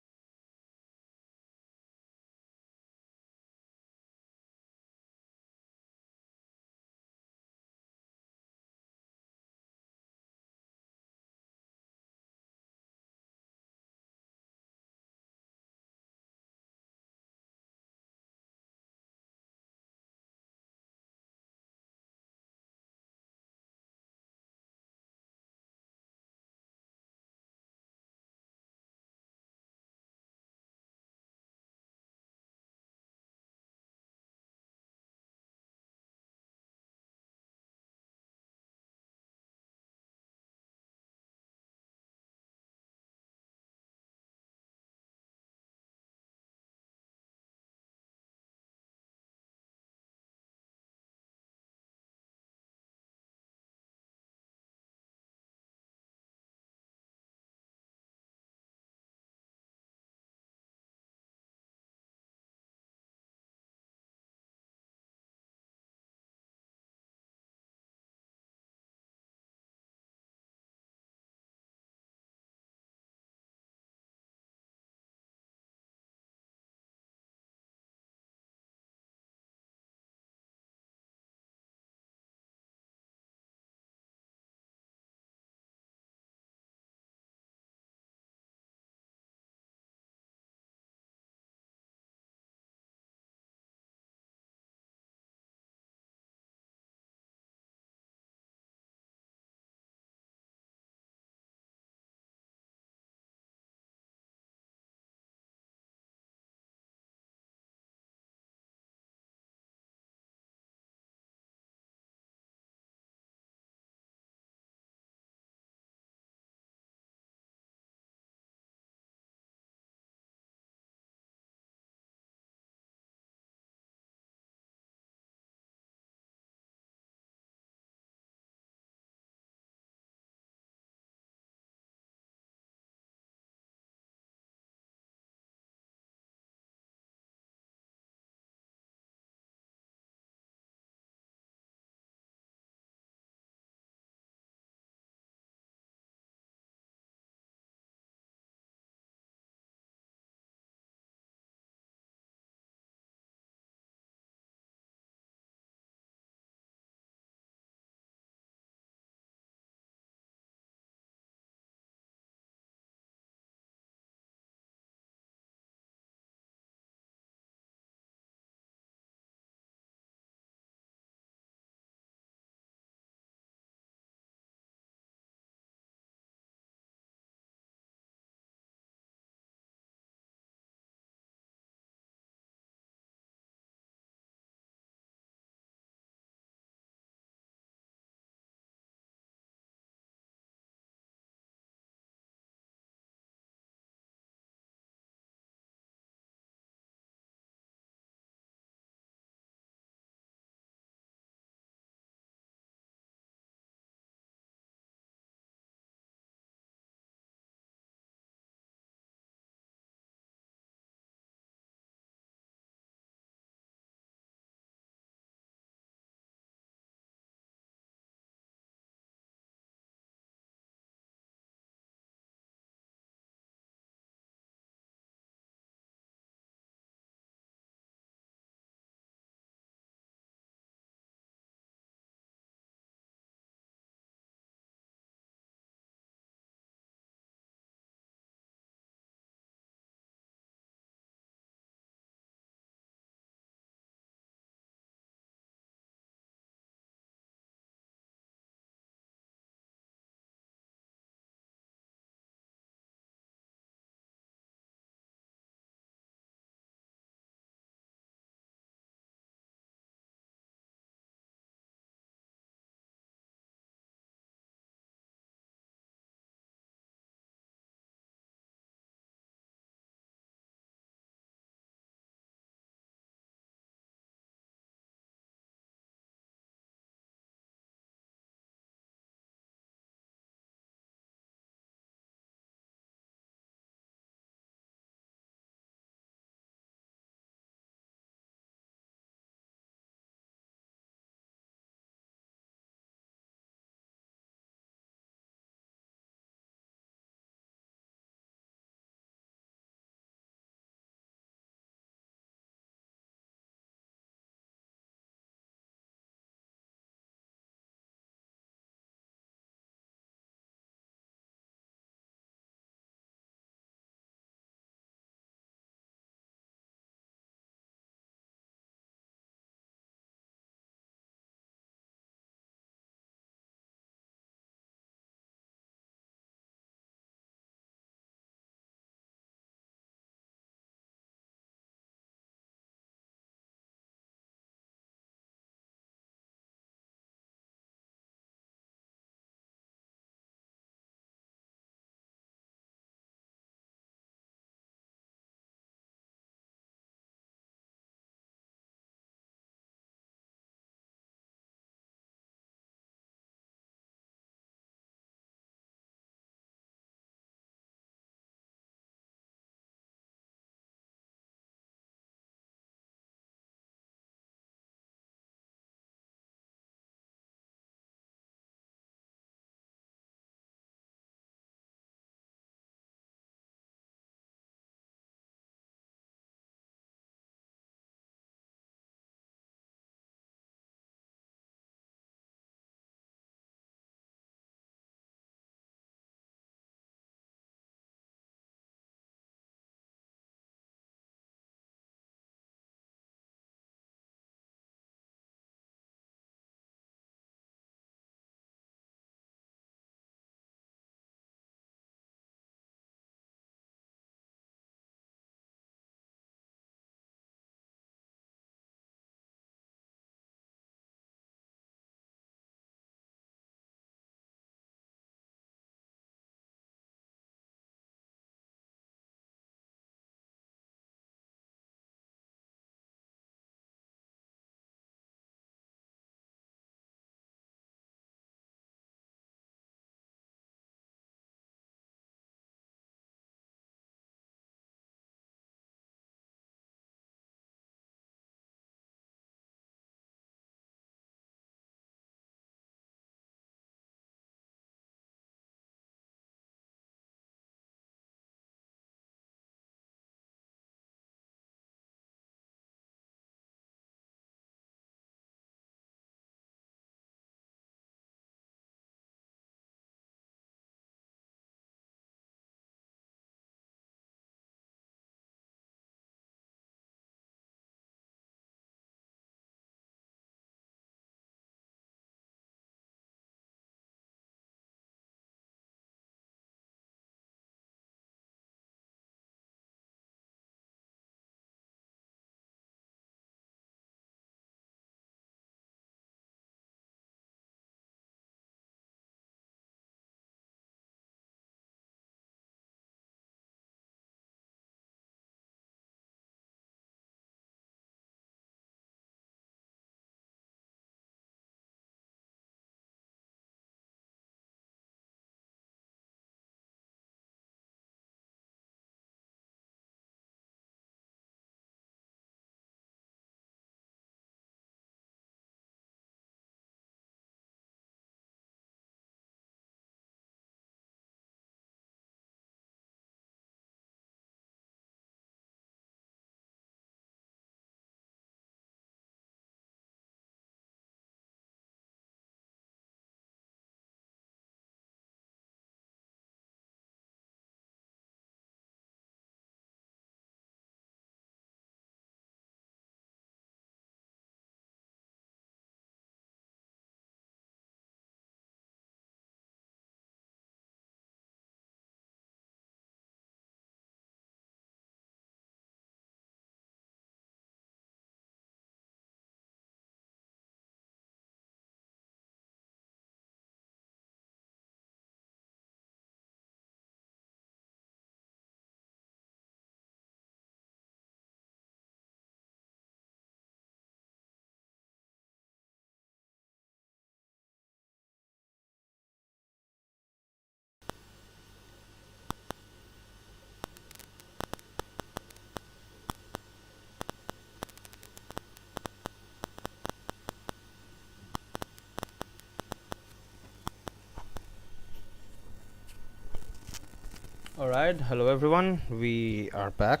Alright, hello everyone. We are back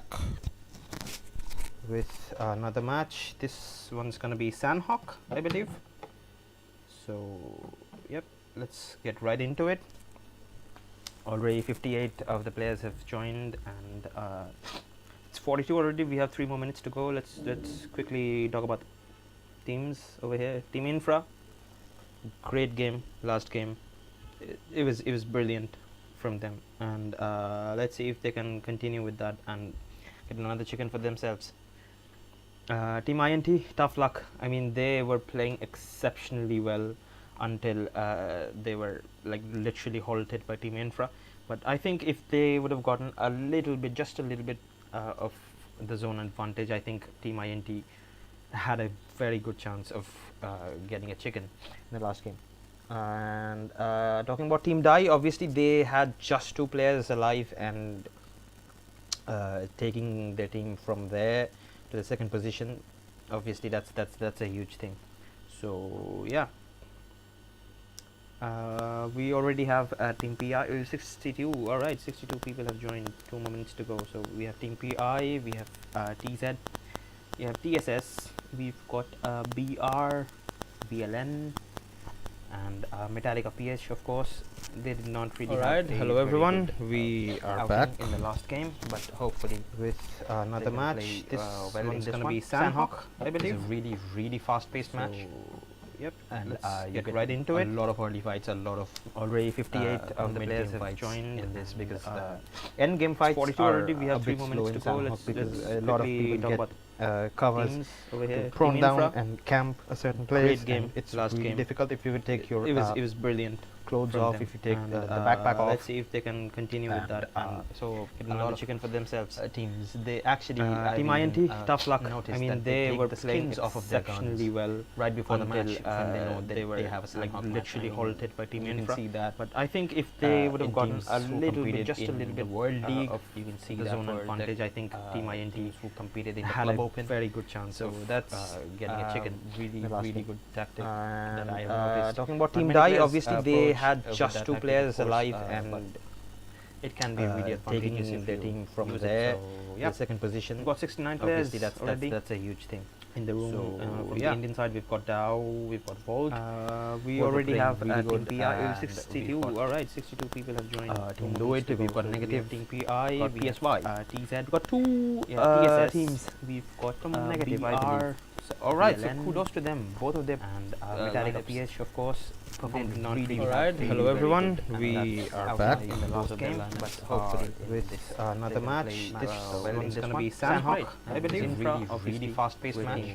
with another match. This one's gonna be Sandhawk, I believe. So, yep, let's get right into it. Already 58 of the players have joined, and it's 42 already. We have 3 more minutes to go. Let's quickly talk about teams over here. Team Infra, great game, last game. It was brilliant from them, and let's see if they can continue with that and get another chicken for themselves. Team INT, tough luck. I mean, they were playing exceptionally well until they were like literally halted by Team Infra. But I think if they would have gotten a little bit, just a little bit of the zone advantage, I think Team INT had a very good chance of getting a chicken in the last game. And talking about Team Die, obviously they had just 2 players alive, and taking their team from there to the 2nd position, obviously that's a huge thing. So yeah, we already have Team PI 62. All right, 62 people have joined. 2 more minutes to go. So we have Team PI, we have TZ, we have TSS, we've got BR, BLN, and METALLICA PSYCHE, of course. They did not really have hello everyone. We are back in the last game, but hopefully with another match. This one's gonna be Sandhawk, I believe. It's a really fast-paced match. Yep, and you get right into it. A lot of early fights, a lot of already 58 of the players have joined in this, because end game fights 42 already. We have 3 more minutes to go. Let's a lot of people get covers over here, prone down and camp a certain place. Great game. It's last really game. Difficult if you would take your. It was brilliant. Clothes off, them. If you take the backpack off. Let's see if they can continue with that. So get another chicken for themselves. Teams, they actually Team INT, tough luck. I mean, they were playing off of exceptionally well right before the match. They know they were like literally halted by Team Infra. See that. But I think if they would have gotten a little bit, just a little bit World League, you can see the zone advantage. I think Team INT who competed in the Club Open, very good chance. So that's getting a chicken. Really good tactic that I have noticed. Talking about Team Die, obviously they had just 2 players alive, and it can be really taking their team from there to the 2nd position. We've got 69 players. Obviously that's a huge thing in the room. So from the Indian side, we've got Dow, we've got Volt. We already have Team PI 62. All right, 62 people have joined. Team LUIT, we've got negative. Team PI, got PSY, TZ. We've got 2 TSS teams. We've got negative. All right, so kudos to them, both of them, and METALLICA PSYCHE, of course. Alright, hello everyone. We are back in the last game, but hopefully with another match. This one's gonna be Sandhawk, I believe. Really fast-paced match.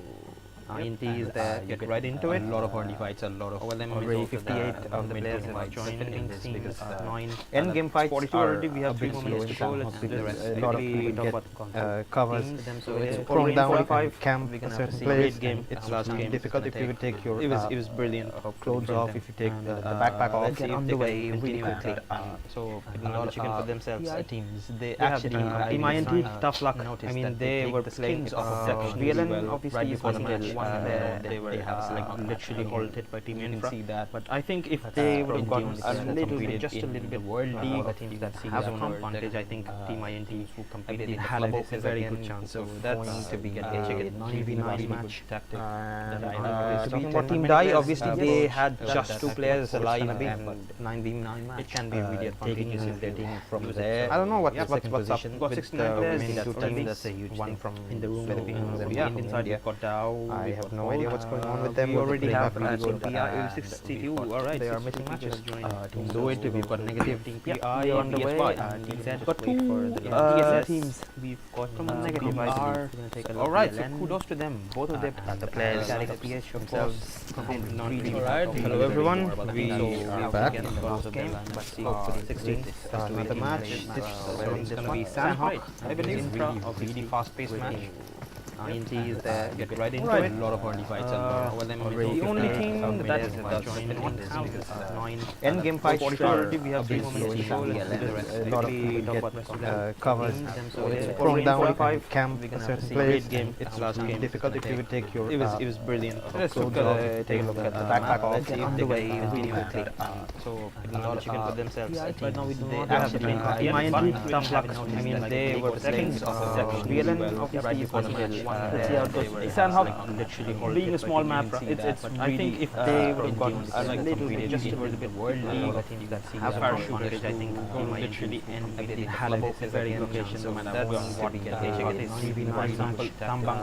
INT is there. Get right into it. A lot of early fights, a lot of already 58 of the players have joined in this, because 9 end game fights 42 already. We have 3 more minutes to go. Let's a lot of people get covers. So it's prone down and camp a certain place. It's last game. Difficult if you would take your. It was brilliant. Clothes off, if you take the backpack off. Get on the way really quickly. So another chicken for themselves. Teams, they actually Team INT, tough luck. I mean, they were playing Villian, obviously right before the match. They were like literally halted by Team Infra. See that. But I think if they would have gotten a little bit, just a little bit World League, teams that have zone advantage, I think Team INT who competed in the Club Open, a very good chance of that's to be getting a chicken. Really nice match tactic. Talking about Team Die, obviously they had just 2 players alive, and 9v9 match. It can be really taking their team from there. I don't know what's up. Got 69 players. That's a huge one from in the room. Yeah, inside you've got Dow. I have no idea what's going on with them. We already have Team PI 62. Alright, they are missing matches. Team LUIT, we've got negative. Team PI on the way. TZ, got 2 TSS teams. We've got negative. Alright, so kudos to them, both of them. The players, METALLICA PSYCHE themselves. Alright, hello everyone. We are back in the last game, but hopefully 16 another match. This one's gonna be Sandhawk, I believe. Really fast-paced match. INT is there, get right into Right. it. A lot of early fights over them. The only thing that end game fights priority we have 3 slow moments in to the and then the rest a lot of we people talk get about the covered teams, from down 45 camp we're a gonna certain see place. great game. It's Last game difficult if you would take your it was brilliant. Let's clothes look off, take a look at the backpack off, see if they can continue with it. So a lot of chicken for themselves. Right now we do not have the I mean they were playing Villian obviously is one match. Let's see how it goes. Somehow, being a small map, it's I think if they would have gotten a little bit, just a little bit I think that have parachuters, I think he might literally end the halibut is a very location no matter what we get. For example, Tambang,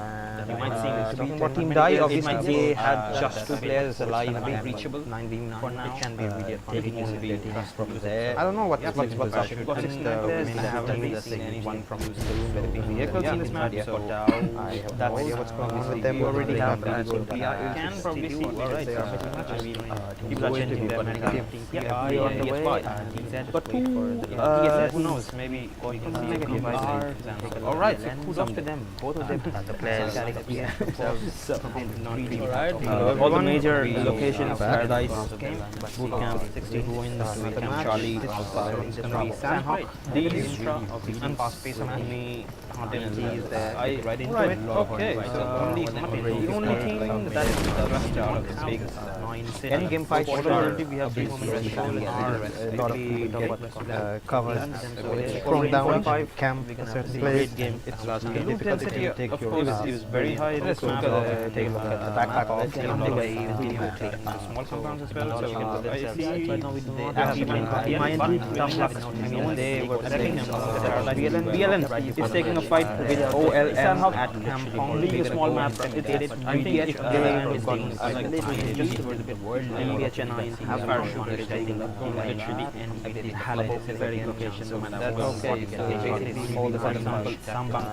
you might see talking about Team Die, obviously they had just 2 players alive and reachable. 9v9 for now. It can be really taking easily from there. I don't know what's What's the parachute? What's And the they haven't really seen anyone from vehicles in this map, so I have no idea what's going on with them. we already have that. that. So we can probably see alright. I mean, people are changing their mentality. Yeah, we are on the way. But who knows? Maybe we can see if you are. Alright, so kudos up to them. Both of them. the players. Alright, All the major locations, Paradise, Bootcamp, 62 wins, Bootcamp, Charlie, Sandhawk, these and fast-paced enemy is there. Right into it. Okay, So so the only thing that is the rest out of this big end game fights priority we have 3 obviously moments a lot of people get covered from down camp a certain place. It's difficult if you take your it was very high in this map. take a look at the backpack off. Small compounds as well, so you can put themselves. But now we do not They have they were playing Villian is taking a fight with OLM at Kampong. Being a small map, I think if they would have gotten a little bit, just a little bit, have parachuters, I think literally end the halibut is a very location no matter what okay. you get. All the for example, Tambang,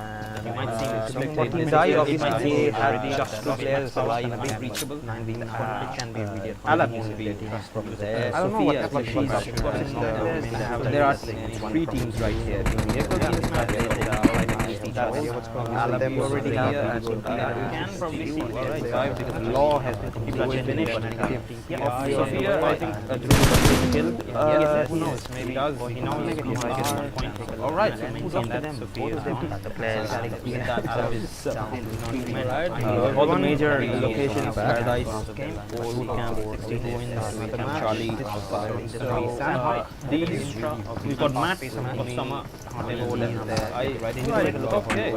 you might see Talking about Team Die, obviously they had just 2 players alive and reachable. 9v9 it can be really ALAB from there. I don't know what There are 3 teams right here. what's going on with them. You already have you can probably see alright because the law has been finished. Sophia, I think killed. Who knows? Maybe he knows maybe he might get 1 point. Alright, so who's up to them? the players. All the major locations, Paradise, Bootcamp, 62 wins, Charlie, Sandhawk, these, we've got maps of summer. Okay,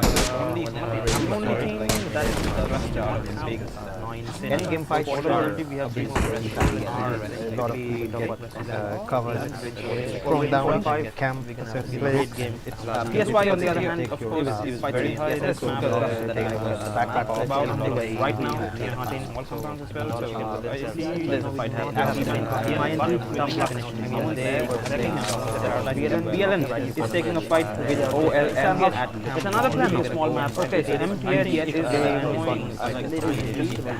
only thing that is the rest out of big End game fights priority we have 3 a lot of people get covered from down camp a certain place. PSYCHE on the other hand, of course, is very high in this map. Backpack off. Right now, they are not in small compounds as well, so you can put themselves. There's a fight happening. Villian is taking a fight with OLM at it's another plan of small map. Okay, so MTH is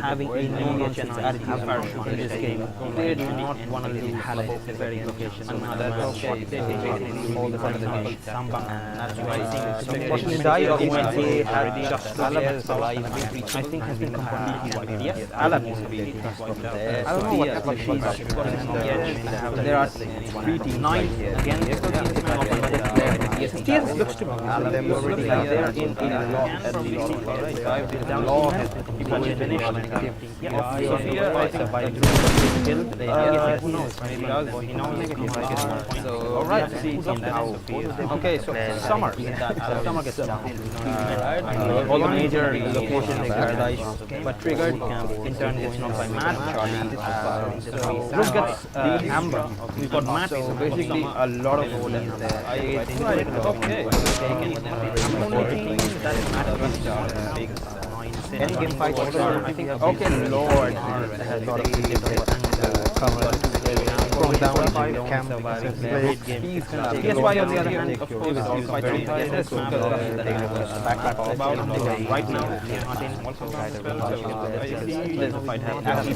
having a no-nonsense attitude in this game. They do not want to leave halibut in very location. All the for example, Tambang, Team Die, obviously they had just 2 players alive and reachable. I think has been completely wiped. Yes, ALAB is really from there. I don't know what There are 3 teams 9 here. Again, TS looks to be them already they are in the law has been finished. Sophia, I think killed. Who knows? Maybe he knows maybe he might get 1 point. Alright, see how. Okay, so summer. Summer gets all the major locations, Paradise, but triggered in turn is not by Matt, Charlie, Rook gets Amber. We've got Matt, so basically a lot of OLM there. Okay, only thing that matters Endgame fight order, I think. Okay, Lord. Has got a cover from down cam play. PSY on the other hand, of course, is also very yes, back about right now. There's a fight happening.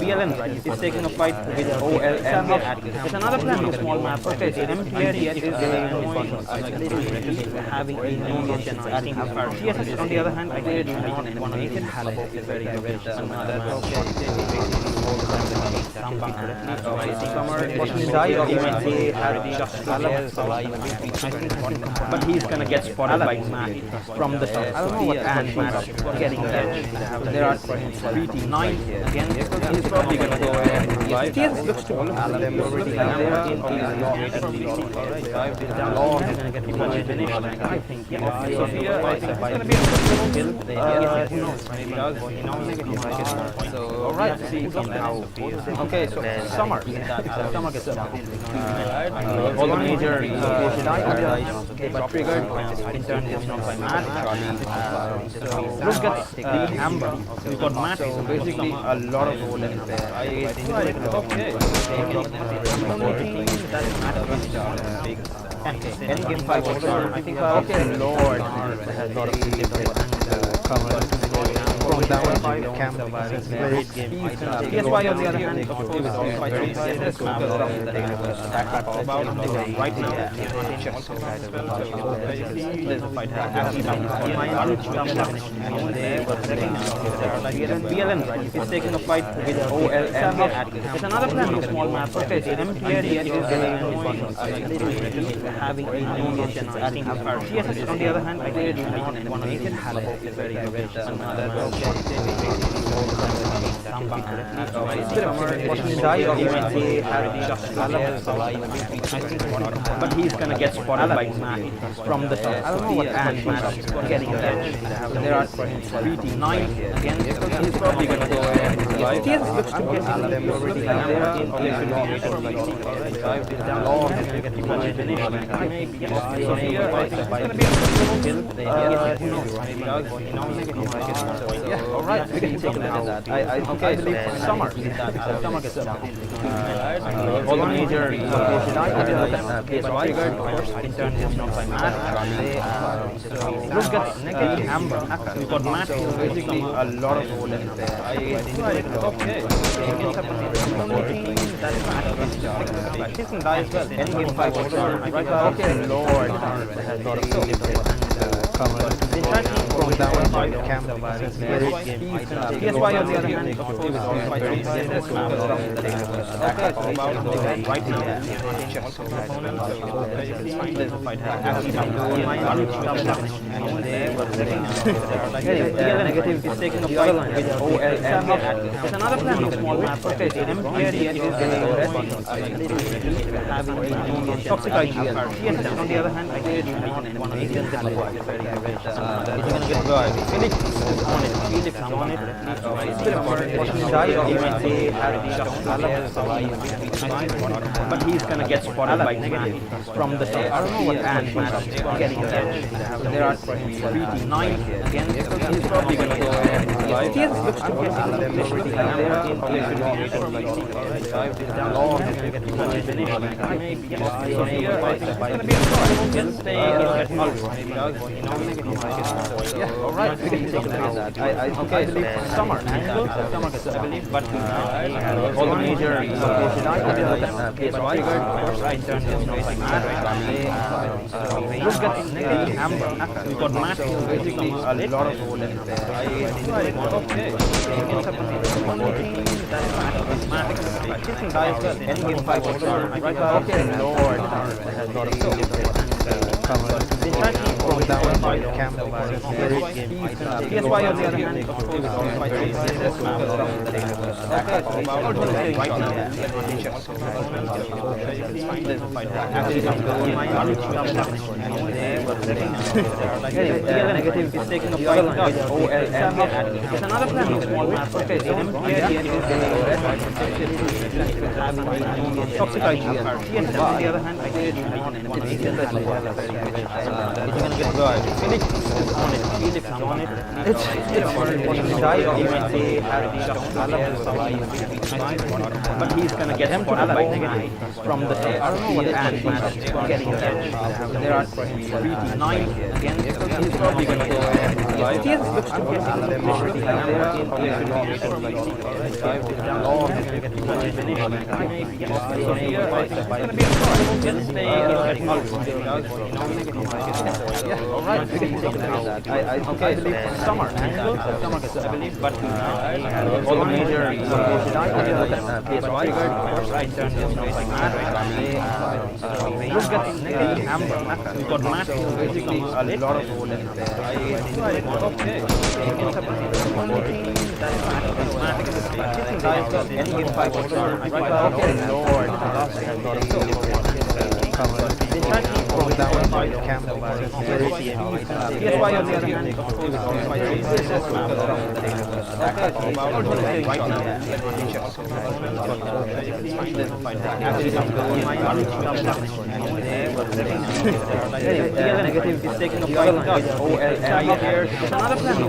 Villian is taking a fight with OLM. It's another plan of small map. Okay, so MPR is having a nomination. I think TSS on the other hand, I did not want to make it. ALAB is very good. But he's gonna get spotted by Matt from the top. I don't know what and Matt getting there. There are 9 again. He's probably gonna go ahead and revive. TSS looks to all of them. They're already gonna get finished. I think. Sophia, I think it's gonna be a kill. Who knows? Maybe does. So, alright, see how. Okay, so Summer gets down. All the major but triggered in turn is not by Matt. Look at the Amber. We've got Matt, so basically a lot of gold in there. Okay. Endgame 5 order, I think. Okay, Lord. Has got a cover from down cam play. PSY on the other hand, of course, is also quite right now. There's a fight happening. Villian is taking a fight with OLM. It's another plan of small map. Okay, so MPR is having a nomination. I think TSS on the other hand, I did not want to make it. ALAB is very good. But he's gonna get spotted by Matt from the top. I don't know what and Matt getting there. There are 9 again. He's probably gonna go ahead and revive. TSS looks to get alright, we can take it out. Okay, Summer gets down. All the major PSY in turn is not by Matt. Look at the Amber. We've got Matt, so basically a lot of gold in there. Okay. He can die as well. Endgame 5 order. Okay, Lord. Has got a cover from down cam play. PSY on the other hand, of course, is also quite right now. There's a fight happening. Negative is taking a fight with OLM. It's another plan of small map. Okay, so MPR is having a toxic IGL. TSS on the other hand, I did not want to make it. It's gonna get good. Felix is on it. Felix is on it. But he's gonna get spotted by Matt from the top. I don't know what and Matt getting there. There are 9 again. He's probably gonna go ahead and revive. TSS looks to get alright, we can take it out. Okay, Summer gets, I believe, but all the major PSY in turn is not by Matt. Look at the Amber. We've got Matt, so basically a lot of gold in there. Okay. He can die as well. Endgame 5 order. Okay, Lord. Has got a cover from down cam play. PSY on the other hand, of course, is also quite right now. There's a fight happening. Negative is taking a fight with OLM. It's another plan of small map. Okay, so MPR is having a toxic IGL. TSS on the other hand, I did not want to make it. It's gonna get Go ahead. Felix is on it. Felix is on it. It's die. He might be but he's gonna get him to ALAB from the I don't know what and getting it. There are 3 to 9 again. He's probably gonna go live. He looks to get okay, summer angle, I believe, but all the major PSYCHE, right turn is like mad. Look at Amber. We've got Matt, basically a lot of gold in there. Okay. Okay, Lord. Negative is taking a fight. Another plan.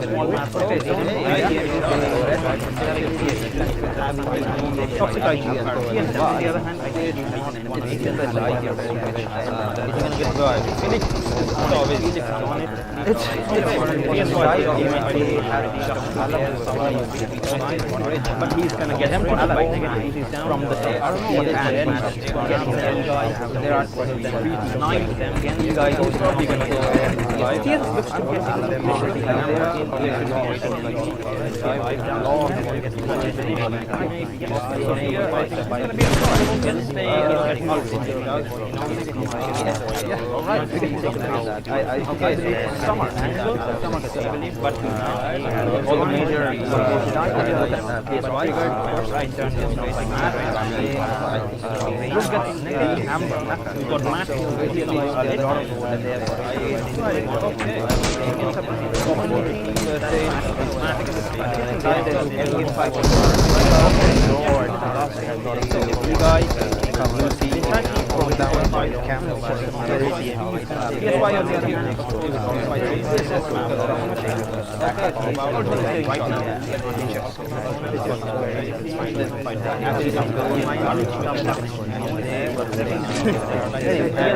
Toxic IG. On the other hand, I did it's going to get good. Felix is on it. It's but he's going to get him to ALAB from the I don't know what there are 3 to 9 of them. You guys are probably going to go live. He looks to get Alright, okay, summer angle, I believe, but all the major PSYCHE, right turn is like mad. Look at Amber. We've got Matt, basically a lot of gold in there. You guys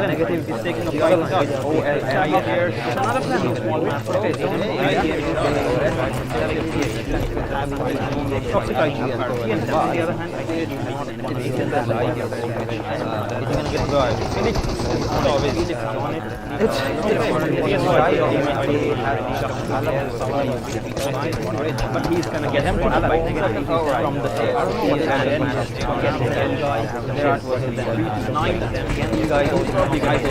negative is taking a fight. Another plan. Toxic IG. On the other hand, I did it's going to get good. Felix is on it. It's but he's going to get him to ALAB from the there are 3 to 9 of them. You guys are probably going to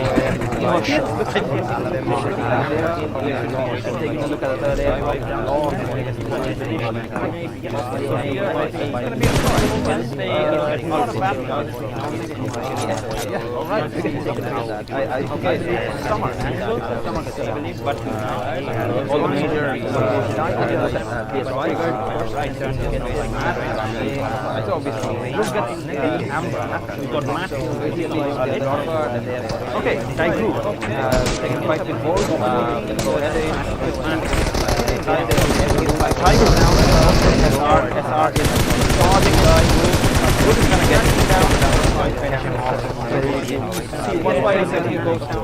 taking a look at the third area. Alright, okay, summer angle, I believe, but all the major PSYCHE, right turn is like mad. Look at Amber. We've got Matt, basically a lot of okay, Thai group, taking fight with Bolt, go ahead, Tiger now, SR is starting guys, Bolt is gonna get him down, finish him off. See, one way is that he goes down,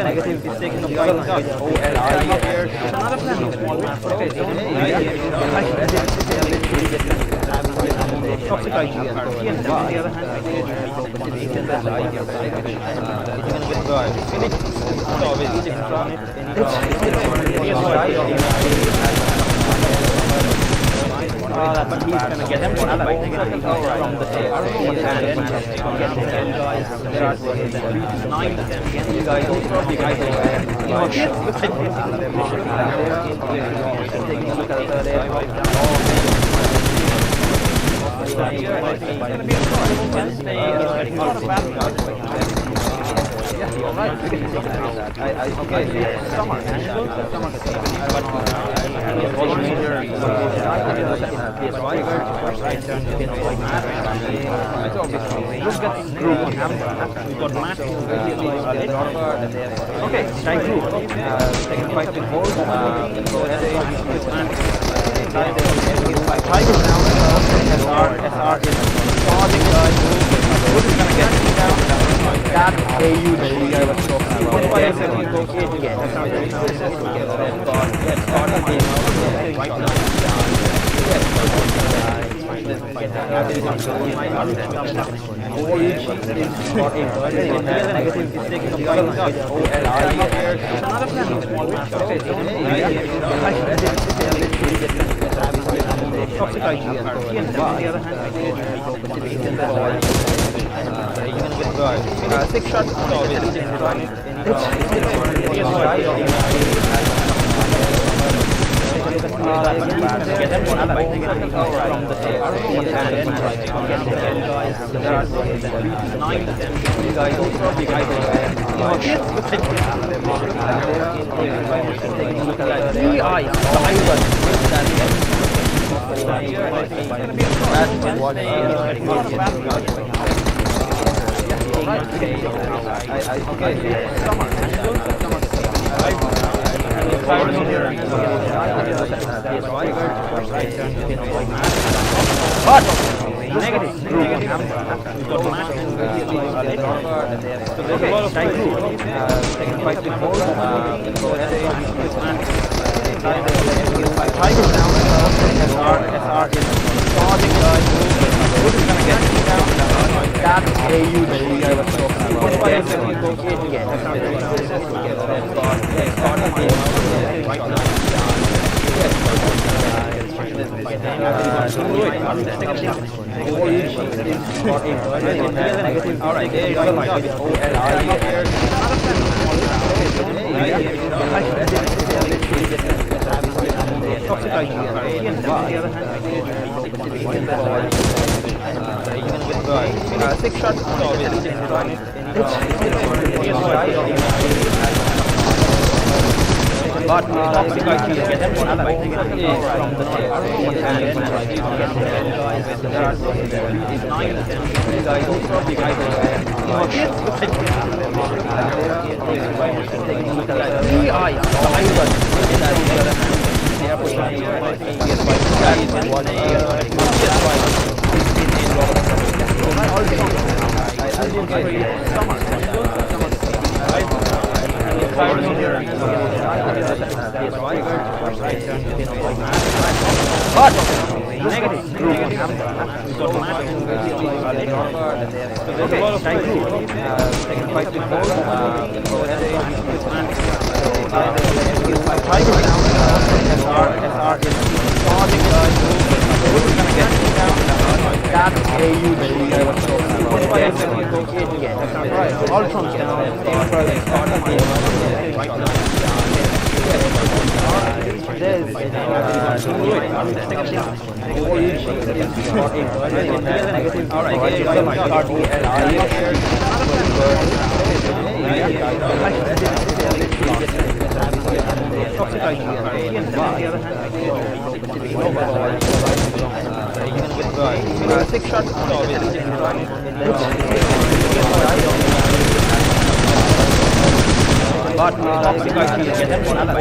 negative is taking a fight. Another plan. Toxic IG. On the other hand, I did it's going to get good. Felix is on it. But he's going to get him to ALAB from the there are 3 to 9 of them. You guys are probably going to taking a look at the third area. Okay, summer angle, but all the major PSYCHE, look at group on INFRA. We've got Matt, okay, strike group. Second fight with Bolt. Go ahead with Matt. Tiger now. SR is charging guys. Who's gonna get him down? That AU the guy was talking about. That's why I said he goes in again. Right now. Six shots. Six shots. But toxic IQ get them from the six shots. But toxic IQ get them from the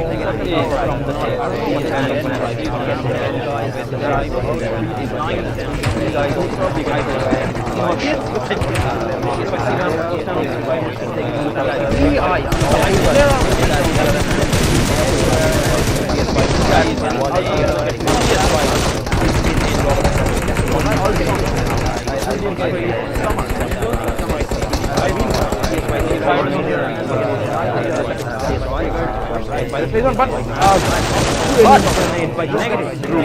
by the face on but by negative group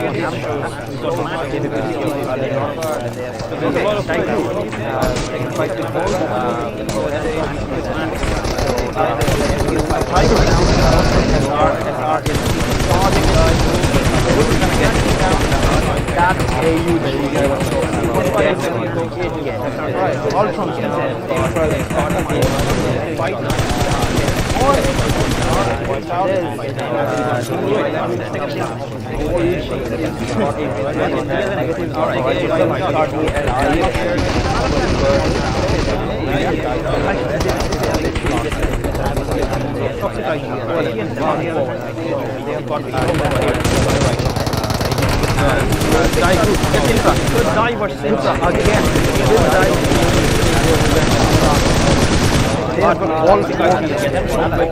Dieesports again. They have got all the players from the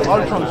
all from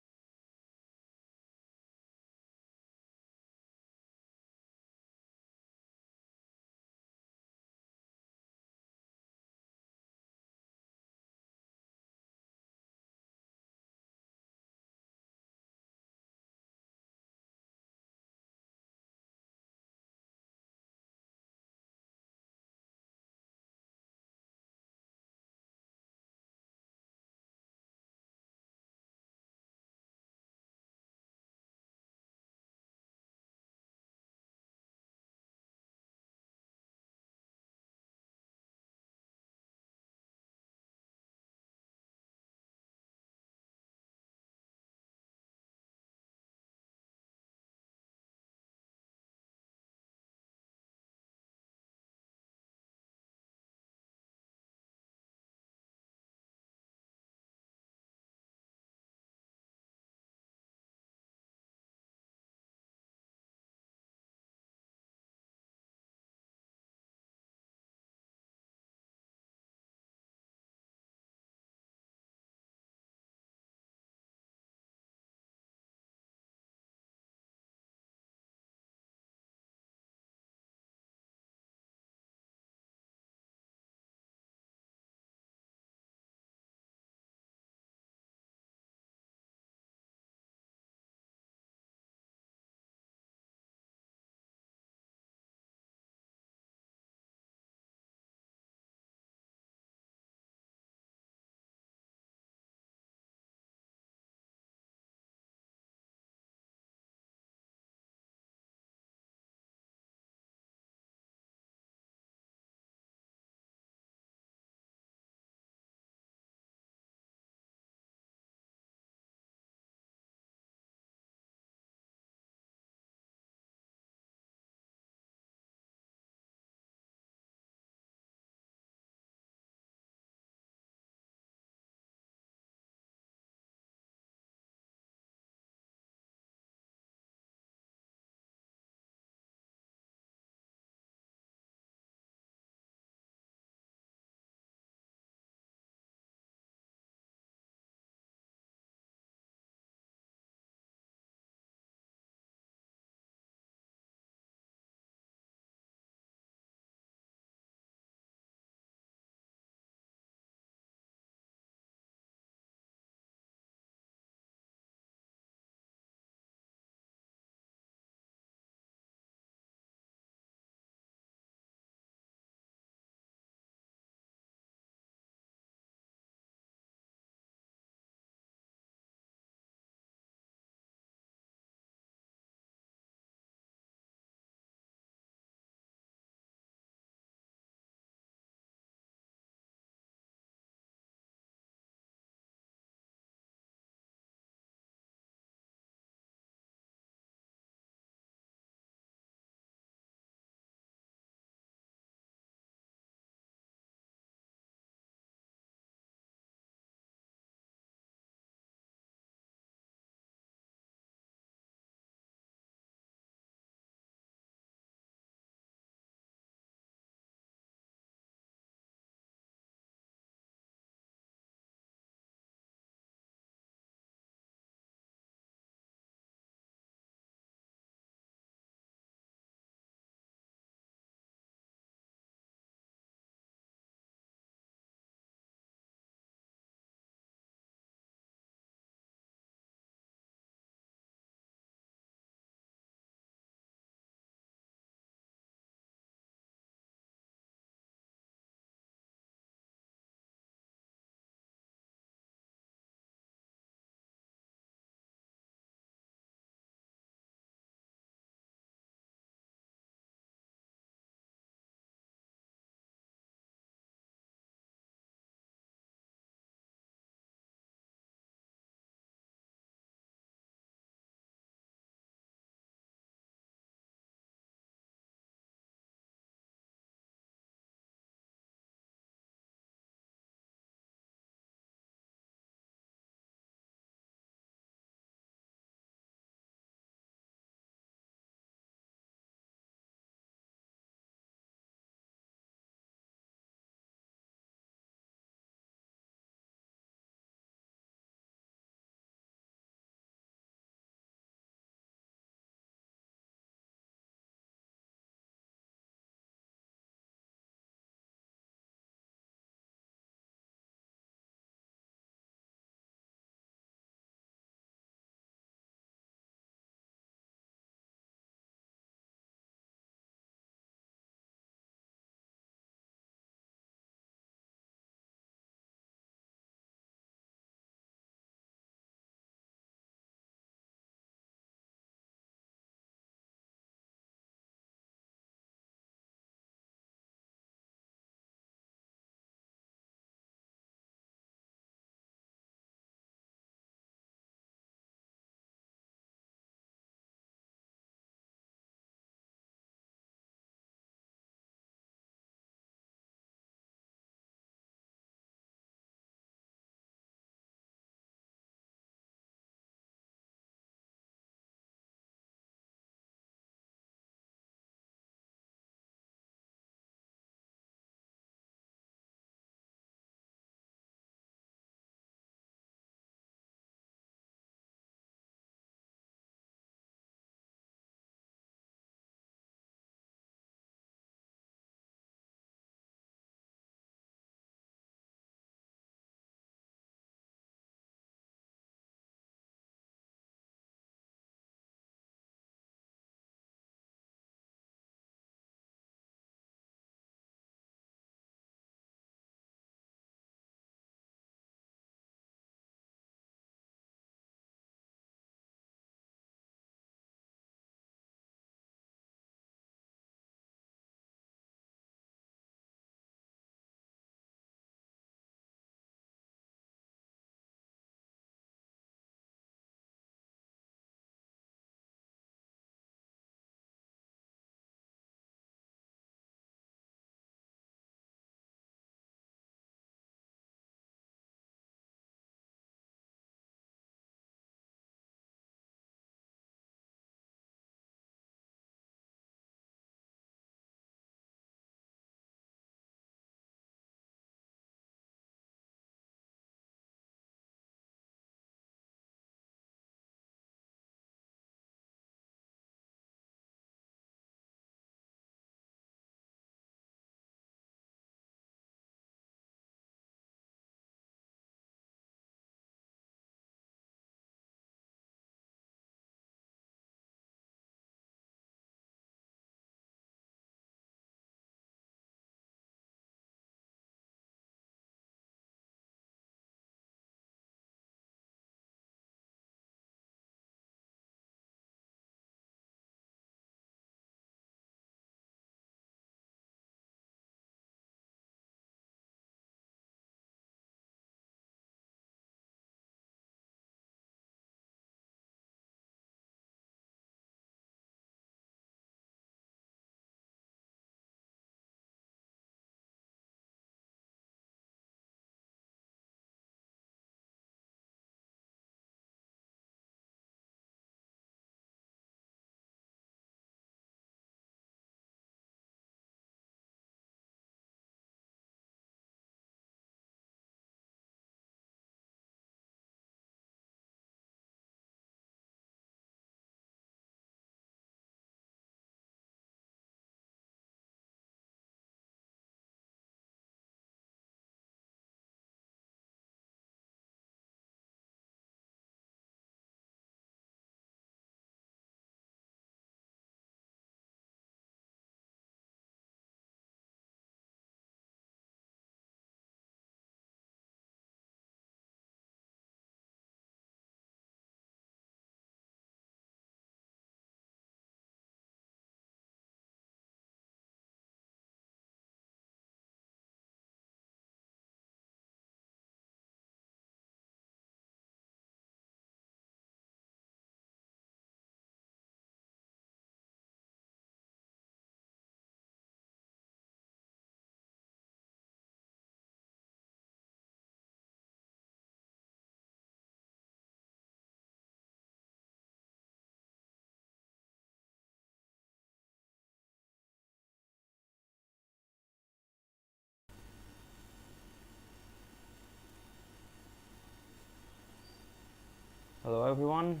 Hello everyone,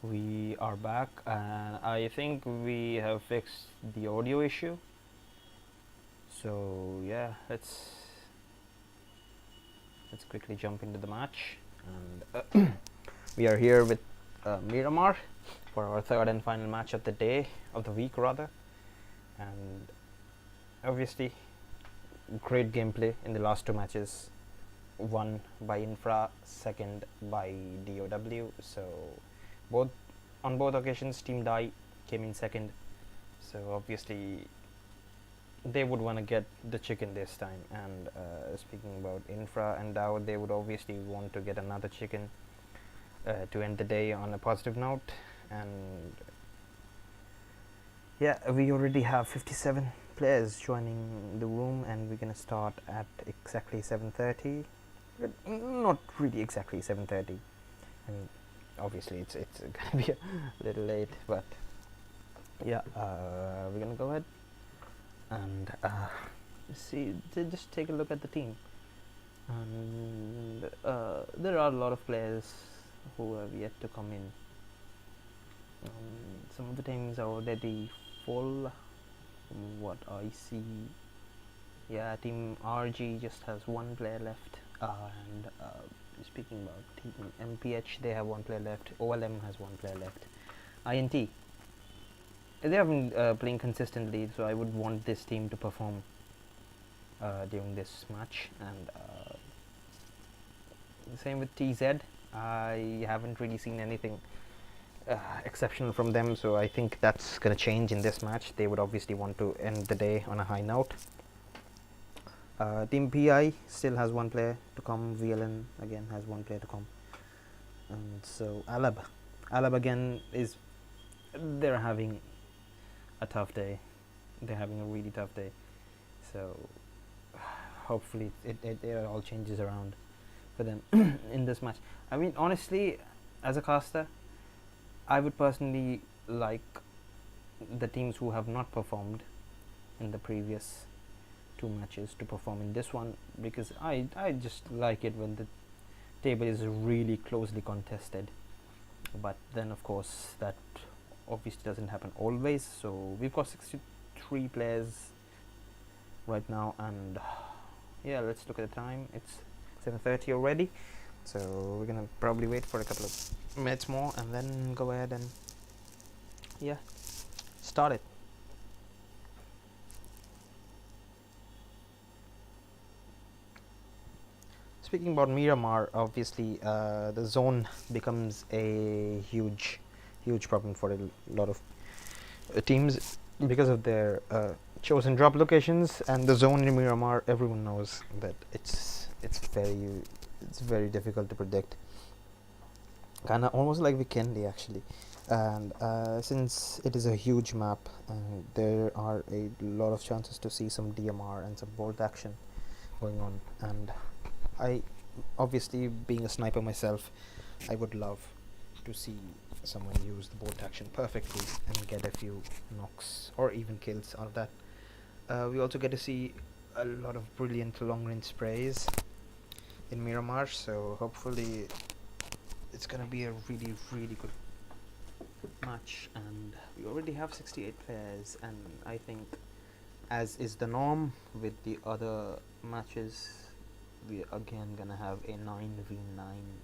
we are back and I think we have fixed the audio issue. So yeah, let's quickly jump into the match. And we are here with Miramar for our third and final match of the day, of the week rather. And obviously great gameplay in the last two matches. One by Infra, second by DOW. So on both occasions Team Die came in second. So obviously they would want to get the chicken this time. And speaking about Infra and DAO, they would obviously want to get another chicken to end the day on a positive note. And yeah, we already have 57 players joining the room, and we're gonna start at exactly 7:30. Not really exactly 7:30, and obviously it's gonna be a little late, but yeah, we're gonna go ahead and see, just take a look at the team. And there are a lot of players who have yet to come in. Some of the teams are already full from what I see. Yeah, Team RG just has one player left. And speaking about Team MPH, they have one player left. OLM has one player left. INT, they have been playing consistently, so I would want this team to perform during this match. And same with TZ. I haven't really seen anything exceptional from them, so I think that's gonna change in this match. They would obviously want to end the day on a high note. Team PI still has one player to come. Villian again has one player to come. And so ALAB again they're having a tough day. They're having a really tough day. So hopefully it all changes around for them in this match. I mean, honestly, as a caster, I would personally like the teams who have not performed in the previous two matches to perform in this one, because I just like it when the table is really closely contested. But then of course that obviously doesn't happen always. So we've got 63 players right now, and yeah, let's look at the time. It's 7:30 already, so we're gonna probably wait for a couple of minutes more and then go ahead and yeah, start it. Speaking about Miramar, obviously the zone becomes a huge problem for a lot of teams because of their chosen drop locations. And the zone in Miramar, everyone knows that it's very difficult to predict, kind of almost like Vikendi actually. And since it is a huge map, there are a lot of chances to see some DMR and some bolt action going on. And I, obviously being a sniper myself, I would love to see someone use the bolt action perfectly and get a few knocks or even kills out of that. We also get to see a lot of brilliant long range sprays in Miramar, so hopefully it's gonna be a really good match. And we already have 68 players, and I think, as is the norm with the other matches, we again gonna have a 9v9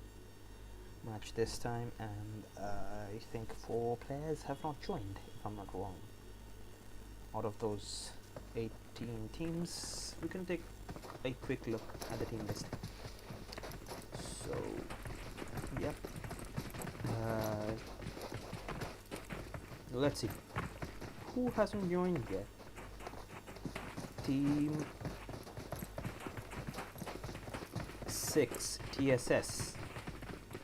match this time. And I think 4 players have not joined, if I'm not wrong. Out of those 18 teams, we can take a quick look at the team list. So yep, let's see who hasn't joined yet. Team 6 TSS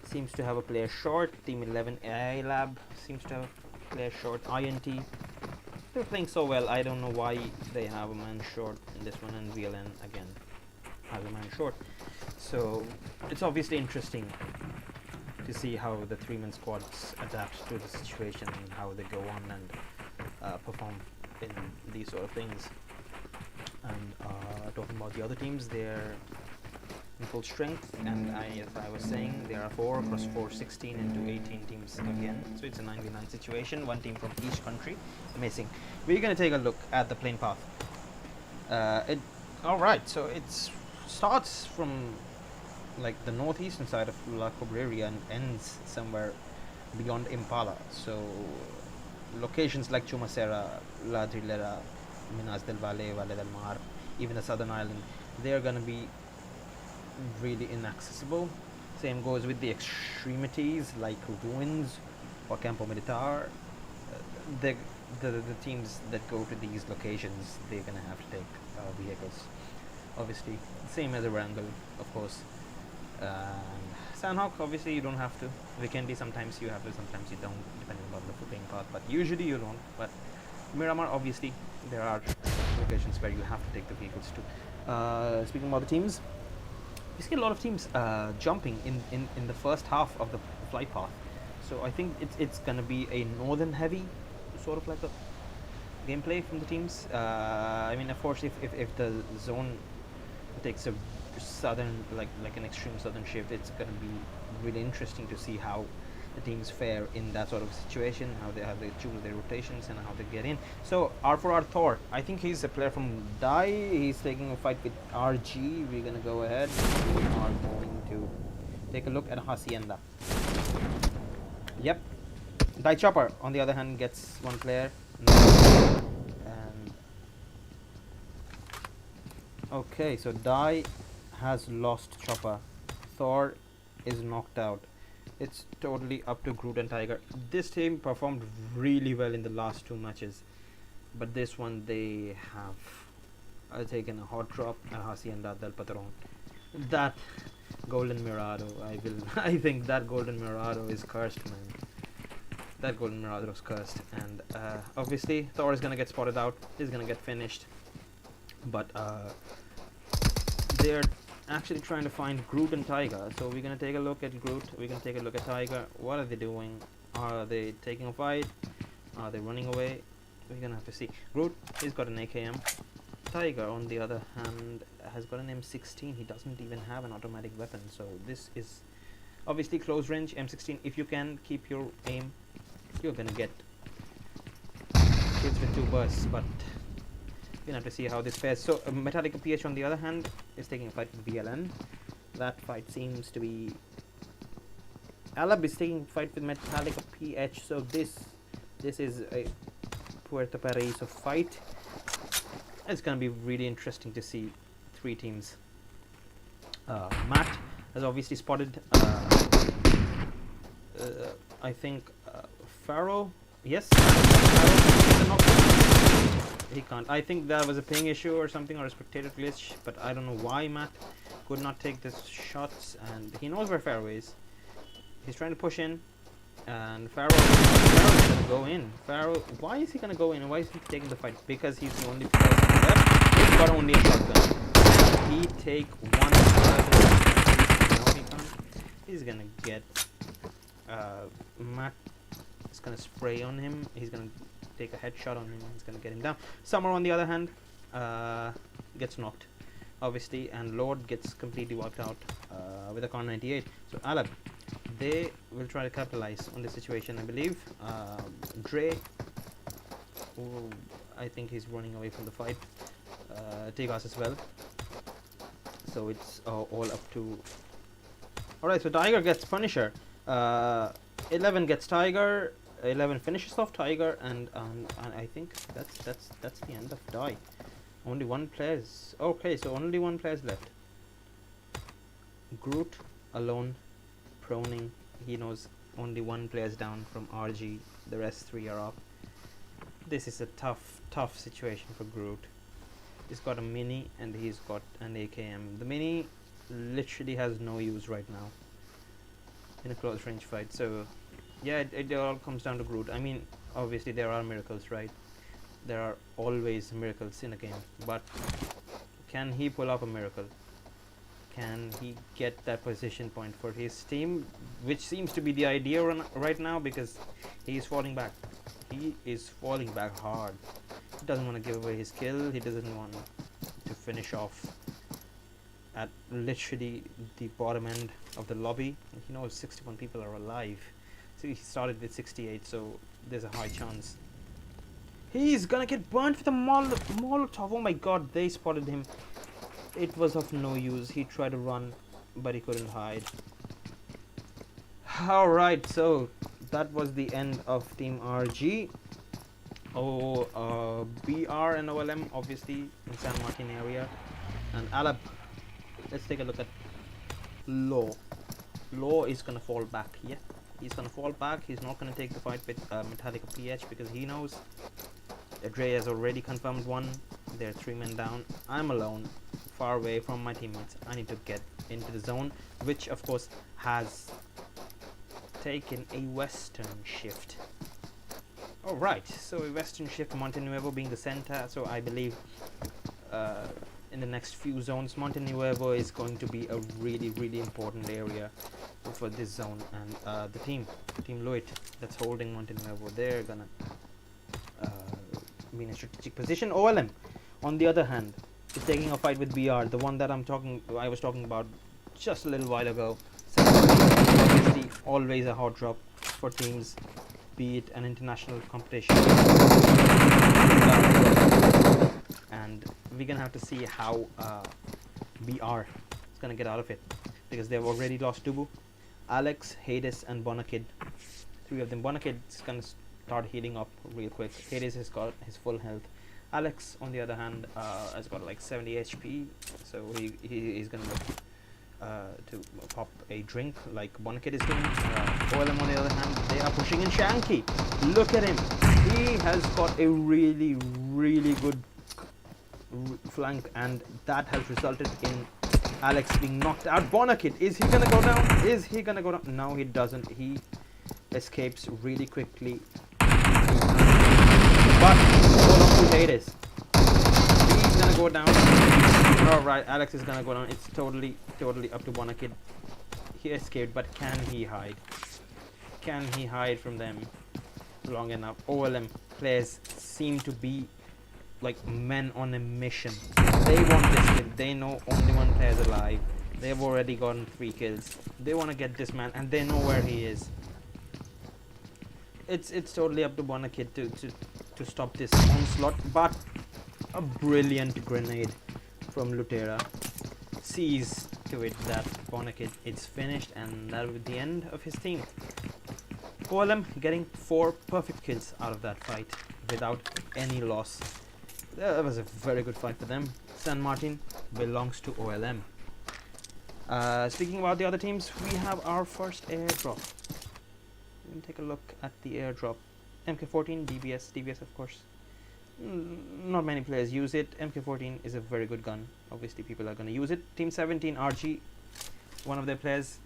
seems to have a player short. Team 11 ALAB seems to have a player short. INT, they're playing so well, I don't know why they have a man short in this one. And VLN again has a man short. So it's obviously interesting to see how the 3-man squads adapt to the situation and how they go on and perform in these sort of things. And talking about the other teams, they're in full strength, and as I was saying, there are 4 across 4, 16 into 18 teams again, so it's a 9v9 situation, 1 team from each country. Amazing. We're going to take a look at the playing path. Alright, so it starts from like the northeastern side of La Cobreria and ends somewhere beyond Impala. So locations like Chumacera, La Trilera, Minas del Valle, Valle del Mar, even the southern island, they are going to be really inaccessible. Same goes with the extremities like Ruins or Campo Militar. The teams that go to these locations, they're going to have to take vehicles. Obviously, same as a Wrangle, of course. Sandhawk, obviously you don't have to. Vikendi, sometimes you have to, sometimes you don't, depending on the playing path, but usually you don't. But Miramar, obviously, there are locations where you have to take the vehicles to. Speaking about the teams, we see a lot of teams jumping in the first half of the flight path. So I think it's going to be a northern heavy, sort of like a gameplay from the teams. I mean, of course, if the zone takes a southern, like an extreme southern shift, it's going to be really interesting to see how the teams fare in that sort of situation, how they choose their rotations and how they get in. So R4R Thor, I think he's a player from Die. He's taking a fight with RG. We're going to go ahead. We are going to take a look at Hacienda. Yep. Die Chopper, on the other hand, gets 1 player. And okay, so Die has lost Chopper. Thor is knocked out. It's totally up to Groot and Tiger. This team performed really well in the last 2 matches, but this one they have taken a hot drop at Hacienda del Patron. That Golden Mirado, I think that Golden Mirado is cursed, man. That Golden Mirado is cursed, and obviously Thor is gonna get spotted out. He's gonna get finished, but they're actually trying to find Groot and Tiger. So we're gonna take a look at Groot. We're gonna take a look at Tiger. What are they doing? Are they taking a fight? Are they running away? We're gonna have to see. Groot, he's got an AKM. Tiger, on the other hand, has got an M16. He doesn't even have an automatic weapon. So this is obviously close range M16. If you can keep your aim, you're gonna get kills with 2 bursts. But we're gonna have to see how this fares. So Metallica PH, on the other hand, is taking a fight with VLN. That fight seems to be... ALAB is taking a fight with Metallica PH. So this is a Puerto Paraíso fight. It's gonna be really interesting to see 3 teams. Matt has obviously spotted I think Pharaoh. Yes, he can't. I think that was a ping issue or something, or a spectator glitch, but I don't know why Matt could not take the shots, and he knows where Pharaoh is. He's trying to push in, and Pharaoh is gonna go in. Pharaoh, why is he gonna go in? Why is he taking the fight? Because he's the only person left. He's got only a shotgun. He take 1 person. No, he can't. He's gonna get Matt is gonna spray on him. He's gonna take a headshot on him. He's gonna get him down. Summer, on the other hand, gets knocked, obviously, and Lord gets completely wiped out with a Con 98. So ALAB, they will try to capitalize on this situation, I believe. Dre, I think he's running away from the fight. Tegas as well. So it's all up to... Alright, so Tiger gets Punisher. 11 gets Tiger. 11 finishes off Tiger, and I think that's the end of Die. Only 1 player's... Okay, so only 1 player's left. Groot alone, proning. He knows only 1 player's down from RG. The rest 3 are up. This is a tough situation for Groot. He's got a mini and he's got an AKM. The mini literally has no use right now in a close range fight. So yeah, it all comes down to Groot. I mean, obviously there are miracles, right? There are always miracles in a game, but can he pull off a miracle? Can he get that position point for his team, which seems to be the idea right now, because he is falling back. He is falling back hard. He doesn't want to give away his kill. He doesn't want to finish off at literally the bottom end of the lobby. He knows 61 people are alive. So he started with 68, so there's a high chance. He's gonna get burnt with a Molotov. Oh my god, they spotted him. It was of no use. He tried to run, but he couldn't hide. Alright, so that was the end of Team RG. BR and OLM obviously in San Martin area. And ALAB, let's take a look at Law. Law is gonna fall back, yeah. He's gonna fall back. He's not gonna take the fight with METALLICA PH because he knows Dre has already confirmed one. They're 3 men down. I'm alone, far away from my teammates. I need to get into the zone, which of course has taken a western shift. Alright, so a western shift, Monte Nuevo being the center. So I believe in the next few zones, Monte Nuevo is going to be a really important area for this zone. And the team LUIT that's holding Monte Nuevo, they're gonna be in a strategic position. OLM, on the other hand, is taking a fight with BR, the one that I was talking about just a little while ago. So obviously, always a hot drop for teams, be it an international competition. And we're gonna have to see how BR is gonna get out of it, because they've already lost Dubu, Alex, Hades, and Bonakid. 3 of them. Bonakid is gonna start healing up real quick. Hades has got his full health. Alex, on the other hand, has got like 70 HP, so he's gonna look to pop a drink like Bonakid is doing. OLM, on the other hand, they are pushing in Shanky. Look at him. He has got a really good flank, and that has resulted in Alex being knocked out. Bonakid, is he gonna go down? Is he gonna go down? No, he doesn't. He escapes really quickly. But hold on to Hades. He's gonna go down. Alright, Alex is gonna go down. It's totally up to Bonakid. He escaped, but can he hide? Can he hide from them long enough? OLM players seem to be like men on a mission. They want this kill. They know only one player is alive. They've already gotten 3 kills. They want to get this man, and they know where he is. It's totally up to Bonakid to stop this onslaught, but a brilliant grenade from Lutera sees to it that Bonakid is finished, and that will be the end of his team. OLM getting 4 perfect kills out of that fight without any loss. That was a very good fight for them. San Martin belongs to OLM. Speaking about the other teams, we have our first airdrop. We can take a look at the airdrop. MK14, DBS of course. Not many players use it. MK14 is a very good gun. Obviously people are going to use it. Team 17 RG, one of their players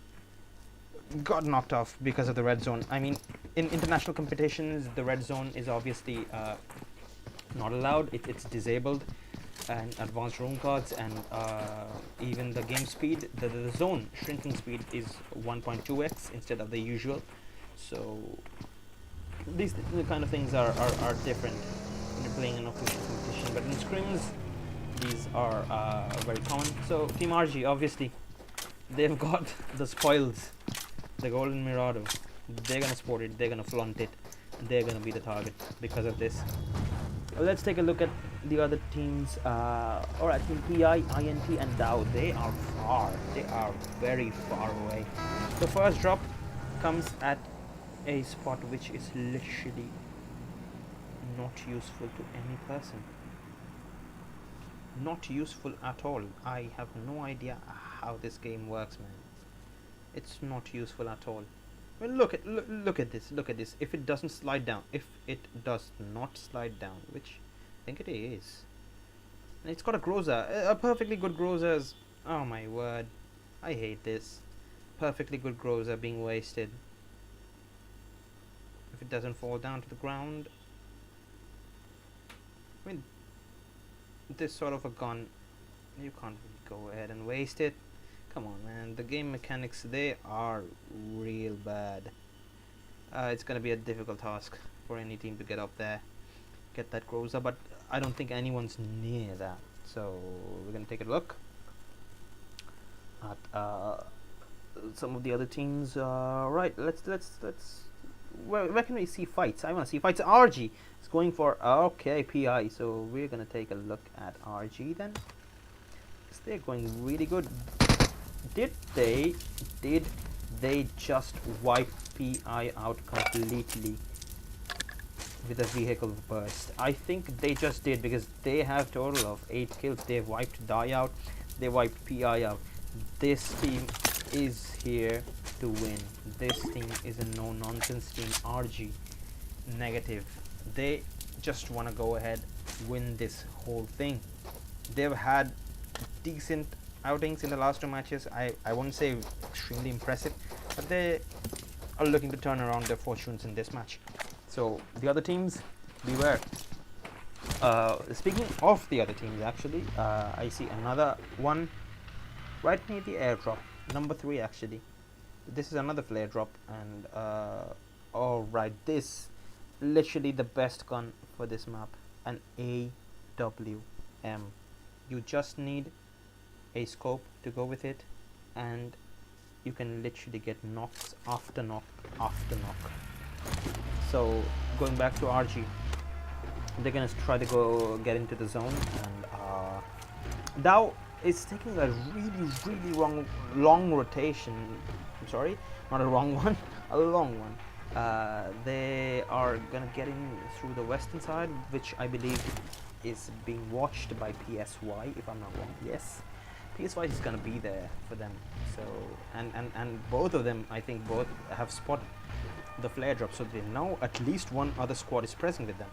got knocked off because of the red zone. I mean, in international competitions, the red zone is obviously not allowed. It's disabled, and advanced room cards, and even the game speed, the zone shrinking speed is 1.2x instead of the usual. So these kind of things are different when you're playing an official competition, but in scrims these are very common. So Team RG, obviously they've got the spoils, the golden Mirado. They're gonna sport it, they're gonna flaunt it, and they're gonna be the target because of this. Let's take a look at the other teams. Alright, Team PI, INT, and DAO. They are far. They are very far away. The first drop comes at a spot which is literally not useful to any person. Not useful at all. I have no idea how this game works, man. It's not useful at all. I mean, look at this. Look at this. If it doesn't slide down, if it does not slide down, which I think it is, and it's got a Groza, a perfectly good Groza. Oh my word, I hate this. Perfectly good Groza being wasted. If it doesn't fall down to the ground, I mean, this sort of a gun, you can't really go ahead and waste it. Come on, man. The game mechanics, they are real bad. It's gonna be a difficult task for any team to get up there, get that Groza, but I don't think anyone's near that. So we're gonna take a look. at some of the other teams. Right, let's where can we see fights? I want to see fights. RG is going for okay PI, so we're gonna take a look at RG then. They're going really good. Did they just wipe PI out completely with a vehicle burst? I think they just did, because they have total of 8 kills. They've wiped Die out, they wiped PI out. This team is here to win. This team is a no-nonsense team. RG negative, they just want to go ahead, win this whole thing. They've had decent outings in the last 2 matches. I won't say extremely impressive, but they are looking to turn around their fortunes in this match. So the other teams, beware. Speaking of the other teams, actually, I see another one right near the airdrop, number 3 actually. This is another flare drop, and alright, this literally the best gun for this map, an AWM. You just need a scope to go with it, and you can literally get knocks after knock after knock. So going back to RG, they're gonna try to get into the zone, and Dow is taking a really long rotation. I'm sorry, not a wrong one, a long one. They are gonna get in through the western side, which I believe is being watched by PSY, if I'm not wrong. Yes, PSY is gonna be there for them. So and both of them, I think both have spotted the flare drop, so they know at least one other squad is present with them.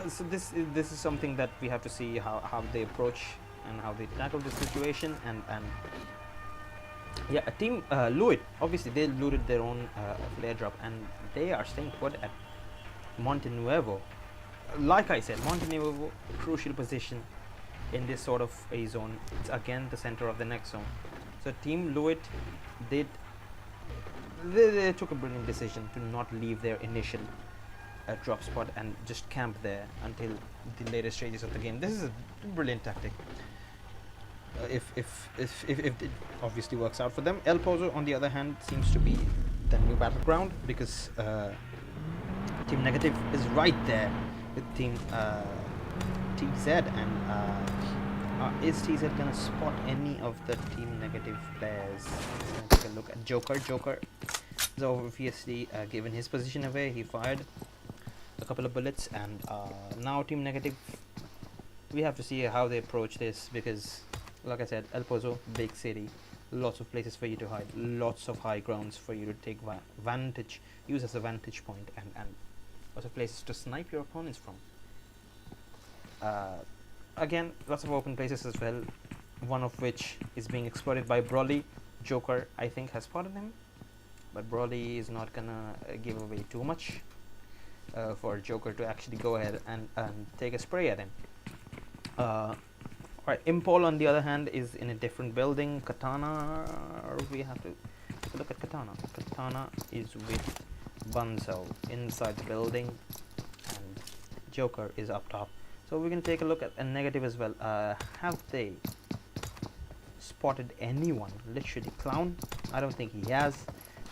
So this is something that we have to see how they approach and how they tackle the situation. And yeah, a team LUIT, obviously they looted their own flare drop, and they are staying put at Monte Nuevo. Like I said, Monte Nuevo, crucial position in this sort of a zone. It's again the center of the next zone. So team LUIT they took a brilliant decision to not leave their initial drop spot and just camp there until the later stages of the game. This is a brilliant tactic. If it obviously works out for them. El Pozo, on the other hand, seems to be the new battleground, because Team Negative is right there with Team TZ, and is TZ gonna spot any of the Team Negative players? Let's gonna take a look at Joker. Joker is obviously given his position away. He fired a couple of bullets, and now Team Negative, we have to see how they approach this, because like I said, El Pozo, big city, lots of places for you to hide, lots of high grounds for you to take use as a vantage point, and lots of places to snipe your opponents from. Again, lots of open places as well, one of which is being exploited by Broly. Joker, I think, has spotted him, but Broly is not gonna give away too much for Joker to actually go ahead and take a spray at him. Right, Impol, on the other hand, is in a different building. Katana, we have to take a look at Katana. Katana is with Bunzo inside the building, and Joker is up top. So we're going to take a look at a Negative as well. Have they spotted anyone? Literally, Clown, I don't think he has.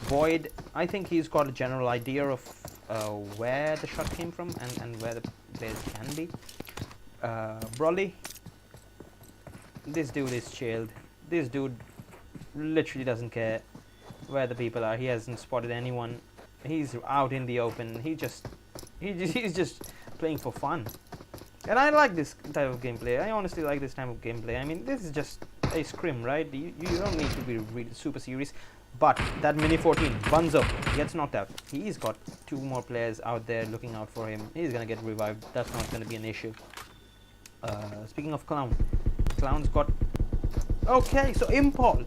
Void, I think he's got a general idea of where the shot came from and where the players can be. Broly, this dude is chilled. This dude literally doesn't care where the people are. He hasn't spotted anyone. He's out in the open. He's just playing for fun. And I like this type of gameplay. I honestly like this type of gameplay. I mean, this is just a scrim, right? You don't need to be really super serious. But that Mini 14, Bunzo, gets knocked out. He's got 2 more players out there looking out for him. He's gonna get revived. That's not gonna be an issue. Speaking of Clown, Clown's got... Okay, so Impol.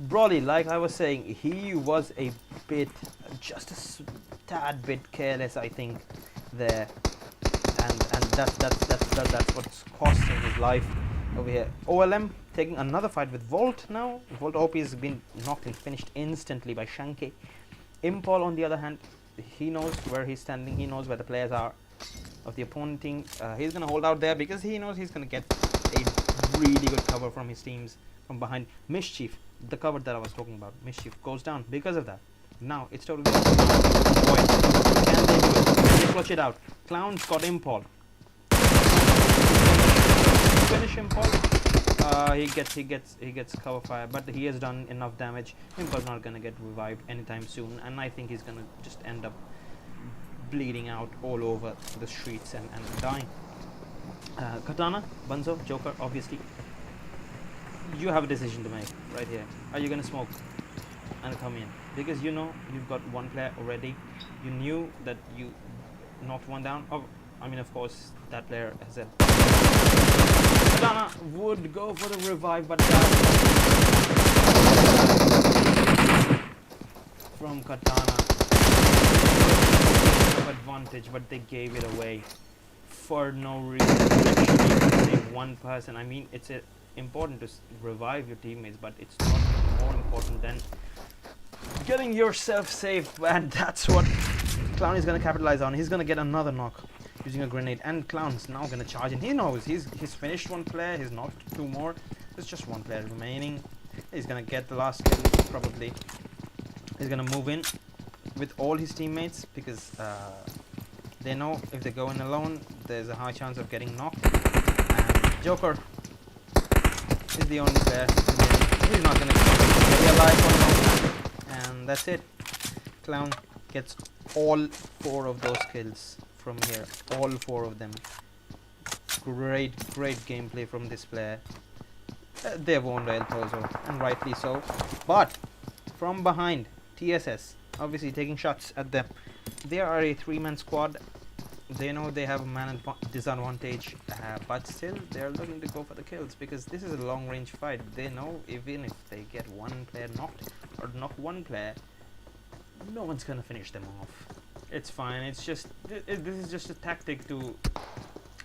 Broly, like I was saying, he was a bit, just a tad bit careless, I think, there. And that's what's costing his life over here. OLM taking another fight with Volt now. Volt OP has been knocked and finished instantly by Shanky. Impol, on the other hand, he knows where he's standing. He knows where the players are of the opponent team. He's gonna hold out there because he knows he's gonna get a really good cover from his teams from behind. Mischief, the cover that I was talking about, Mischief goes down because of that. Now it's totally void. Can they do it? Can they clutch it out? Clown's got Impol. Finish Impol. He gets cover fire, but he has done enough damage. Impol's not gonna get revived anytime soon, and I think he's gonna just end up bleeding out all over the streets and dying. Katana, Bunzo, Joker, obviously. You have a decision to make right here. Are you gonna smoke and come in? Because you know you've got one player already. You knew that you knocked one down. Oh, I mean, of course, that player has a... Katana would go for the revive, but from Katana. Advantage, but they gave it away for no reason. Actually, one person. I mean, it's important to revive your teammates, but it's not more important than getting yourself safe, and that's what Clown is going to capitalize on. He's going to get another knock using a grenade, and Clown's now going to charge in. He knows he's finished one player, he's knocked two more. There's just one player remaining. He's going to get the last kill, probably. He's going to move in with all his teammates because they know if they go in alone, there's a high chance of getting knocked. And Joker is the only player. He's not going to be alive for long. And that's it. Clown gets all 4 of those kills from here. All 4 of them. Great gameplay from this player. They've won El Tozo, and rightly so. But from behind, TSS obviously taking shots at them. They are a 3-man squad. They know they have a man disadvantage, but still they're looking to go for the kills because this is a long range fight. They know even if they get one player knocked or knock one player, no one's gonna finish them off. It's fine. It's just this is just a tactic to,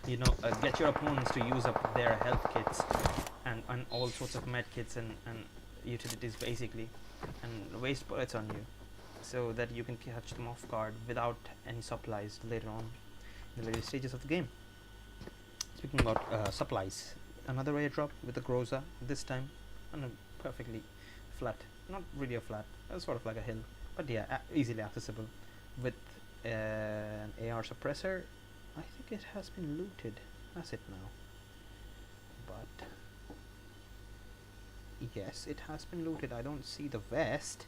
you know, get your opponents to use up their health kits and all sorts of med kits and utilities basically, and waste bullets on you, so that you can catch them off guard without any supplies later on in the later stages of the game. Speaking about supplies, another airdrop with a Groza, this time on a perfectly flat, not really a flat, sort of like a hill, but yeah, easily accessible, with an AR suppressor. I think it has been looted, has it now? But yes, it has been looted. I don't see the vest.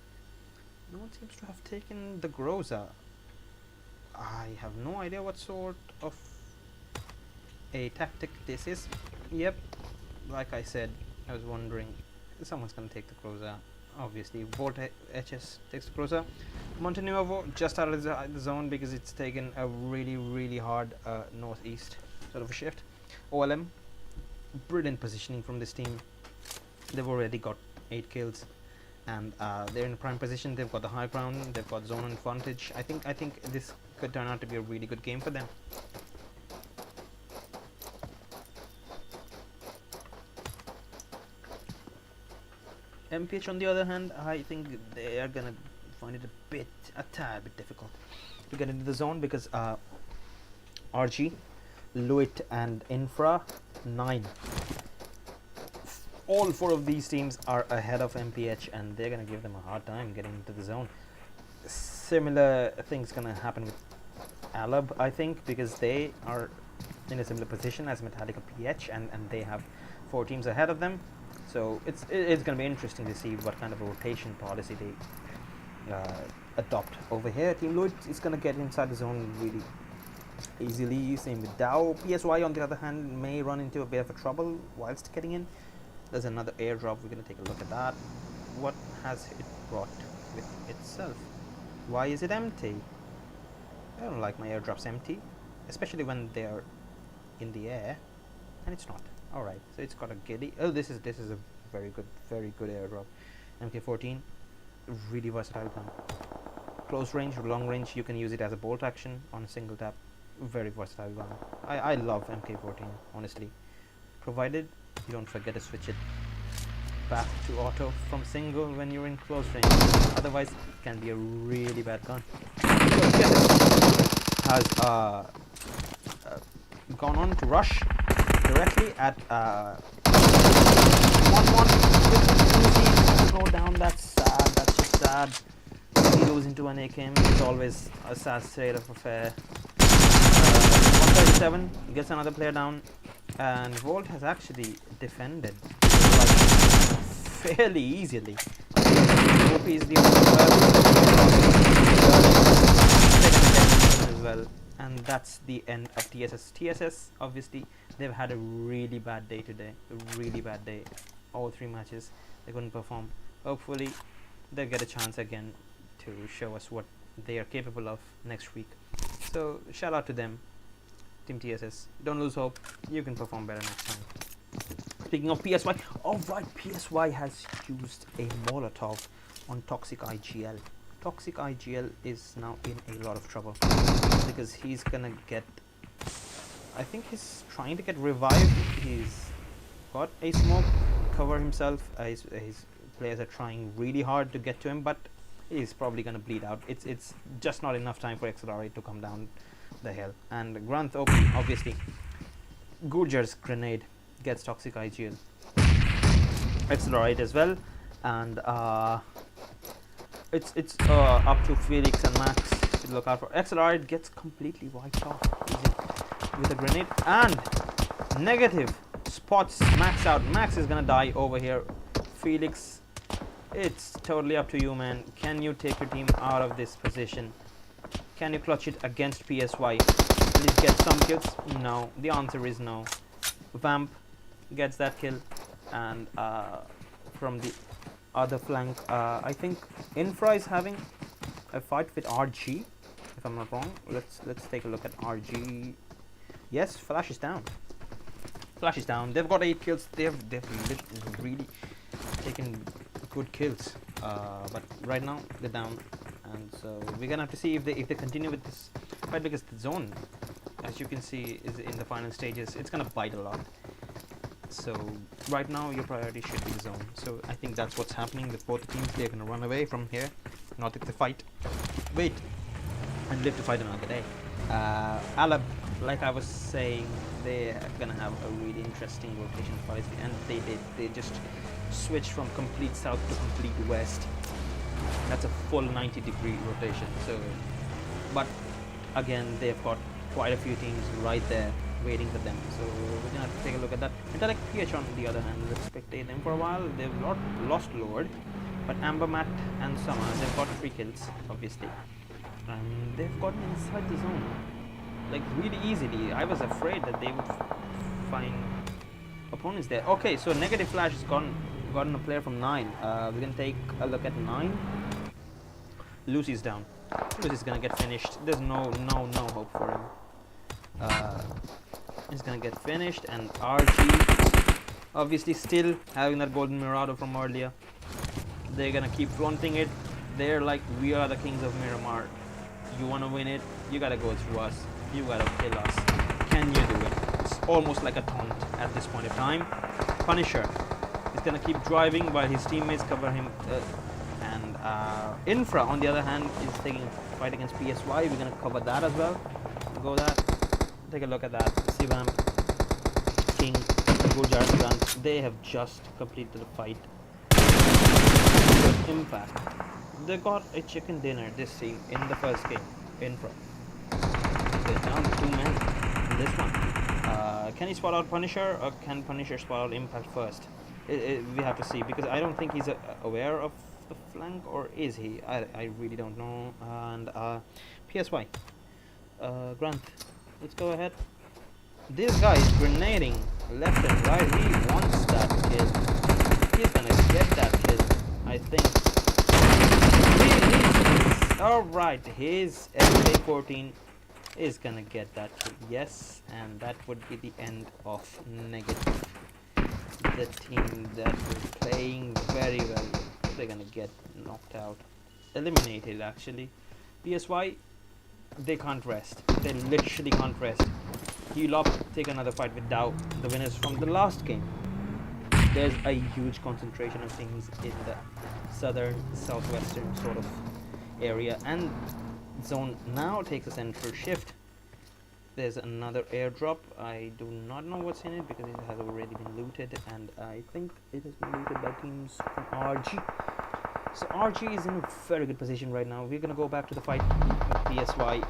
No one seems to have taken the Groza. I have no idea what sort of a tactic this is. Yep, like I said, I was wondering, someone's gonna take the Groza. Obviously, Volt HS takes the Groza. Montenuovo just out of the zone because it's taken a really hard northeast sort of a shift. OLM, brilliant positioning from this team. They've already got 8 kills. And they're in prime position. They've got the high ground. They've got zone advantage. I think this could turn out to be a really good game for them. MPH on the other hand, I think they are gonna find it a tad bit difficult to get into the zone because RG, LUIT, and INFRA 9. All 4 of these teams are ahead of MPH, and they're gonna give them a hard time getting into the zone. Similar things gonna happen with ALAB, I think, because they are in a similar position as METALLICA PH, and they have 4 teams ahead of them. So it's gonna be interesting to see what kind of a rotation policy they adopt over here. Team LUIT is gonna get inside the zone really easily. Same with Dow. PSY on the other hand may run into a bit of a trouble whilst getting in. There's another airdrop. We're going to take a look at that. What has it brought with itself? Why is it empty? I don't like my airdrops empty, especially when they're in the air, and it's not. Alright, so it's got a giddy. Oh, this is a very good airdrop. MK14, really versatile gun. Close range, long range, you can use it as a bolt action on a single tap. Very versatile gun. I love MK14, honestly. Provided you don't forget to switch it back to auto from single when you're in close range. Otherwise, it can be a really bad gun. Has gone on to rush directly at 1-1. Go down. That's sad. That's just sad. He goes into an AKM. It's always a sad state of affair. 137 gets another player down, and Volt has actually defended like fairly easily. OP is the only as well, and that's the end of TSS. TSS, obviously, they've had a really bad day today. A really bad day. All 3 matches, they couldn't perform. Hopefully, they'll get a chance again to show us what they are capable of next week. So, shout out to them, Team TSS. Don't lose hope. You can perform better next time. Speaking of PSY, alright, PSY has used a Molotov on Toxic IGL. Toxic IGL is now in a lot of trouble because he's gonna get, I think he's trying to get revived. He's got a smoke cover himself. His players are trying really hard to get to him, but he's probably gonna bleed out. It's just not enough time for XLR to come down the hill. And Granth OP, obviously, Gurjar's grenade gets Toxic IGL. XLR as well, and it's up to Felix and Max to look out for. XLR gets completely wiped off with a grenade, and negative spots Max out. Max is gonna die over here. Felix, it's totally up to you, man. Can you take your team out of this position? Can you clutch it against PSY? Please get some kills. No, the answer is no. Vamp gets that kill, and from the other flank, I think Infra is having a fight with RG, if I'm not wrong. Let's take a look at RG. Yes, Flash is down. Flash is down. They've got 8 kills. They've really taken good kills, but right now they're down, and so we're gonna have to see if they continue with this fight, because the zone, as you can see, is in the final stages. It's gonna bite a lot. So right now your priority should be the zone. So I think that's what's happening with both teams. They're gonna run away from here, not take the fight, wait, and live to fight another day. ALAB, like I was saying, they're gonna have a really interesting rotation policy, and they just switched from complete south to complete west. That's a full 90-degree rotation. So, but again, they've got quite a few teams right there waiting for them. So we're gonna have to take a look at that. METALLICA PH on the other hand, let's spectate them for a while. They've not lost Lord, but Amber, Matt, and Summer, they've got 3 kills, obviously. And they've gotten inside the zone, like really easily. I was afraid that they would find opponents there. Okay, so Negative Flash has gotten a player from 9. We're gonna take a look at 9. Lucy's down. Lucy's gonna get finished. There's no hope for him. He's gonna get finished, and RG obviously still having that golden Mirado from earlier. They're gonna keep flaunting it. They're like, we are the kings of Miramar. You wanna win it, you gotta go through us. You gotta kill us. Can you do it? It's almost like a taunt at this point of time. Punisher is gonna keep driving while his teammates cover him. And Infra, on the other hand, is taking a fight against PSY. We're gonna cover that as well. Go that. Take a look at that. Sivam, King, Gujar, Grant, they have just completed the fight. Good impact. They got a chicken dinner, this team, in the first game. Infra. They're down 2 men in this one. Can he spot out Punisher, or can Punisher spot out Impact first? We have to see, because I don't think he's aware of the flank, or is he? I really don't know. And PSY. Grant, let's go ahead. This guy is grenading left and right. He wants that kill. He's gonna get that kill, I think. Alright, his MK14 is gonna get that kill. Yes, and that would be the end of Negative. The team that was playing very well, they're gonna get knocked out. Eliminated, actually. PSY, they can't rest. They literally can't rest. Heal up, take another fight with Dow, the winners from the last game. There's a huge concentration of things in the southern, southwestern sort of area, and zone now takes a central shift. There's another airdrop. I do not know what's in it because it has already been looted, and I think it has been looted by teams from RG. So RG is in a very good position right now. We're gonna go back to the fight. PSY,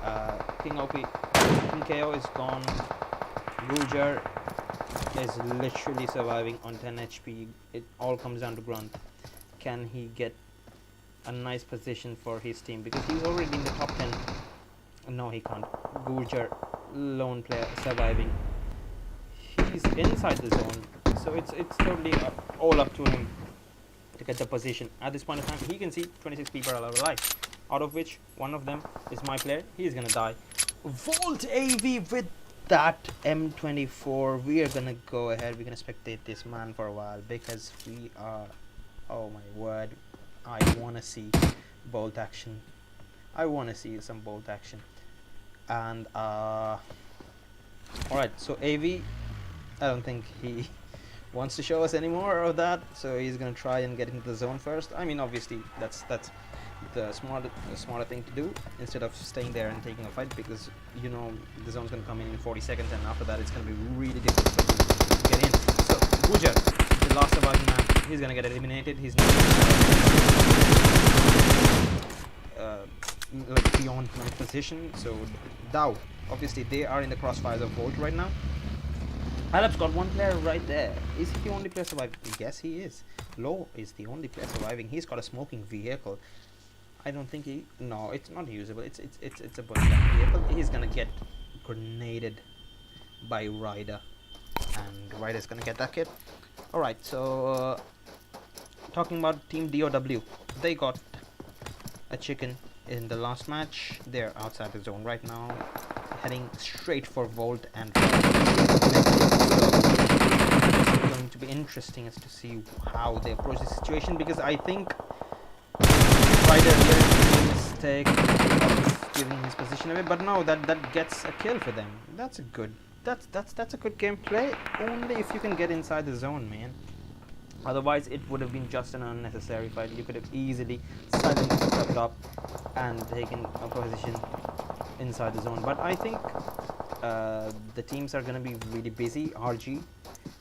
King OP, King KO is gone. Gujar is literally surviving on 10 HP. It all comes down to Grunt. Can he get a nice position for his team? Because he's already in the top 10. No, he can't. Gujar, lone player, surviving. He's inside the zone, so it's totally all up to him to get the position. At this point of time, he can see 26 people are alive, out of which one of them is my player. He's gonna die. Volt AV with that M24. We are gonna go ahead. We're gonna spectate this man for a while because we are. Oh my word! I wanna see bolt action. I wanna see some bolt action. And alright, so AV, I don't think he wants to show us any more of that, so he's gonna try and get into the zone first. I mean, obviously that's the smarter thing to do instead of staying there and taking a fight, because you know the zone's gonna come in 40 seconds, and after that it's gonna be really difficult for you to get in. So Gujar, the last surviving man, he's gonna get eliminated. He's not like beyond my position. So Dow, obviously they are in the crossfires of Volt right now. ALAB's got one player right there. Is he the only player surviving? Yes, he is. Low is the only player surviving. He's got a smoking vehicle. I don't think he. No, it's not usable. It's a bullet vehicle. He's gonna get grenaded by Ryder, and Ryder's gonna get that kid. All right. So talking about Team DOW, they got a chicken in the last match. They're outside the zone right now, heading straight for Volt, and so it's going to be interesting as to see how they approach the situation, because I think Ryder here made a mistake of giving his position away, but no, that gets a kill for them. That's a good gameplay, only if you can get inside the zone, man. Otherwise it would have been just an unnecessary fight. You could have easily silently stepped up and taken a position inside the zone. But I think the teams are going to be really busy. RG,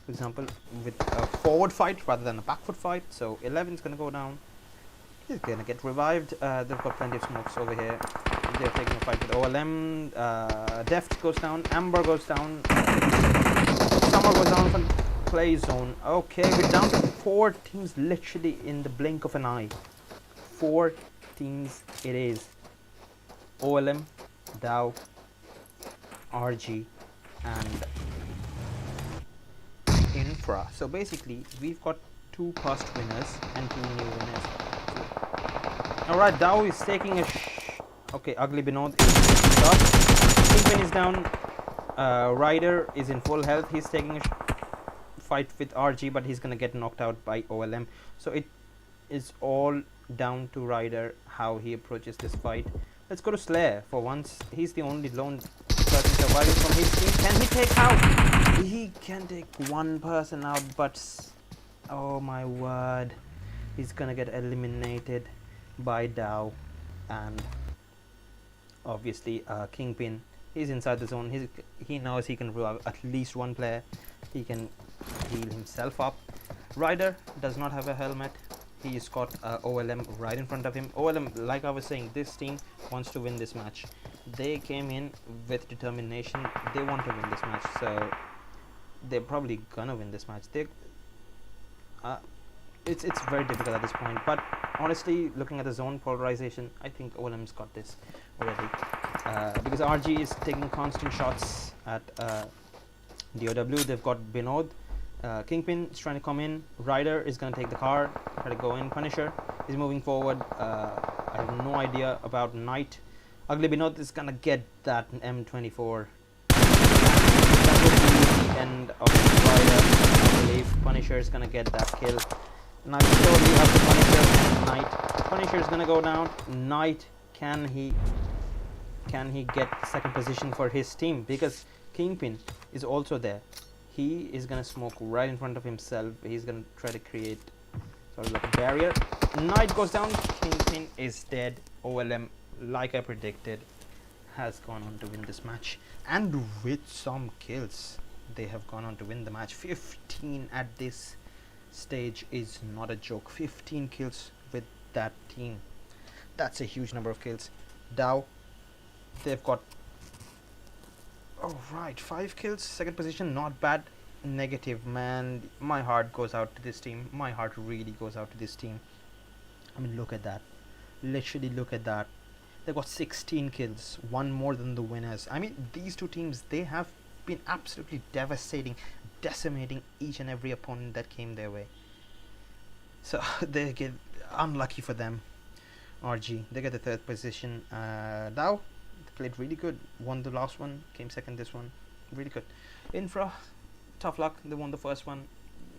for example, with a forward fight rather than a back foot fight. So 11's going to go down. He's going to get revived. They've got plenty of smokes over here. They're taking a fight with OLM. Deft goes down. Amber goes down. Summer goes down from play zone. Okay, we're down to 4 teams literally in the blink of an eye. 4 teams it is. OLM, Dow, RG, and Infra. So basically we've got 2 past winners and 2 new winners. Alright, Dow is taking a okay, Ugly Binod is up. Kingpin is down. Ryder is in full health. He's taking a fight with RG, but he's gonna get knocked out by OLM. So it is all down to Ryder how he approaches this fight. Let's go to Slayer for once. He's the only lone person surviving from his team. Can he take out? He can take one person out, but oh my word, he's gonna get eliminated by Dow. And obviously Kingpin, he's inside the zone. He knows he can revive at least one player. He can heal himself up. Ryder does not have a helmet. He's got OLM right in front of him. OLM, like I was saying, this team wants to win this match. They came in with determination. They want to win this match, so they're probably gonna win this match. It's very difficult at this point, but honestly, looking at the zone polarization, I think OLM's got this already, because RG is taking constant shots at DOW. They've got Binod. Kingpin is trying to come in. Ryder is going to take the car, try to go in. Punisher is moving forward. I have no idea about Knight. Ugly Binod is going to get that M24. That would be the end of Ryder, I believe. Punisher is going to get that kill. Now we totally have the Punisher. Knight. Punisher is going to go down. Knight, can he get second position for his team? Because Kingpin is also there. He is gonna smoke right in front of himself. He's gonna try to create sort of like a barrier. Knight goes down. Kingpin is dead. OLM, like I predicted, has gone on to win this match, and with some kills. They have gone on to win the match. 15 at this stage is not a joke. 15 kills with that team. That's a huge number of kills. Dow, they've got, oh right, 5 kills, second position, not bad. Negative, man, my heart goes out to this team. My heart really goes out to this team. I mean, look at that. Literally look at that. They've got 16 kills, one more than the winners. I mean, these two teams, they have been absolutely devastating, decimating each and every opponent that came their way. So they get unlucky for them. RG, they get the third position. Dow, they played really good, won the last one, came second this one, really good. Infra, tough luck, they won the first one,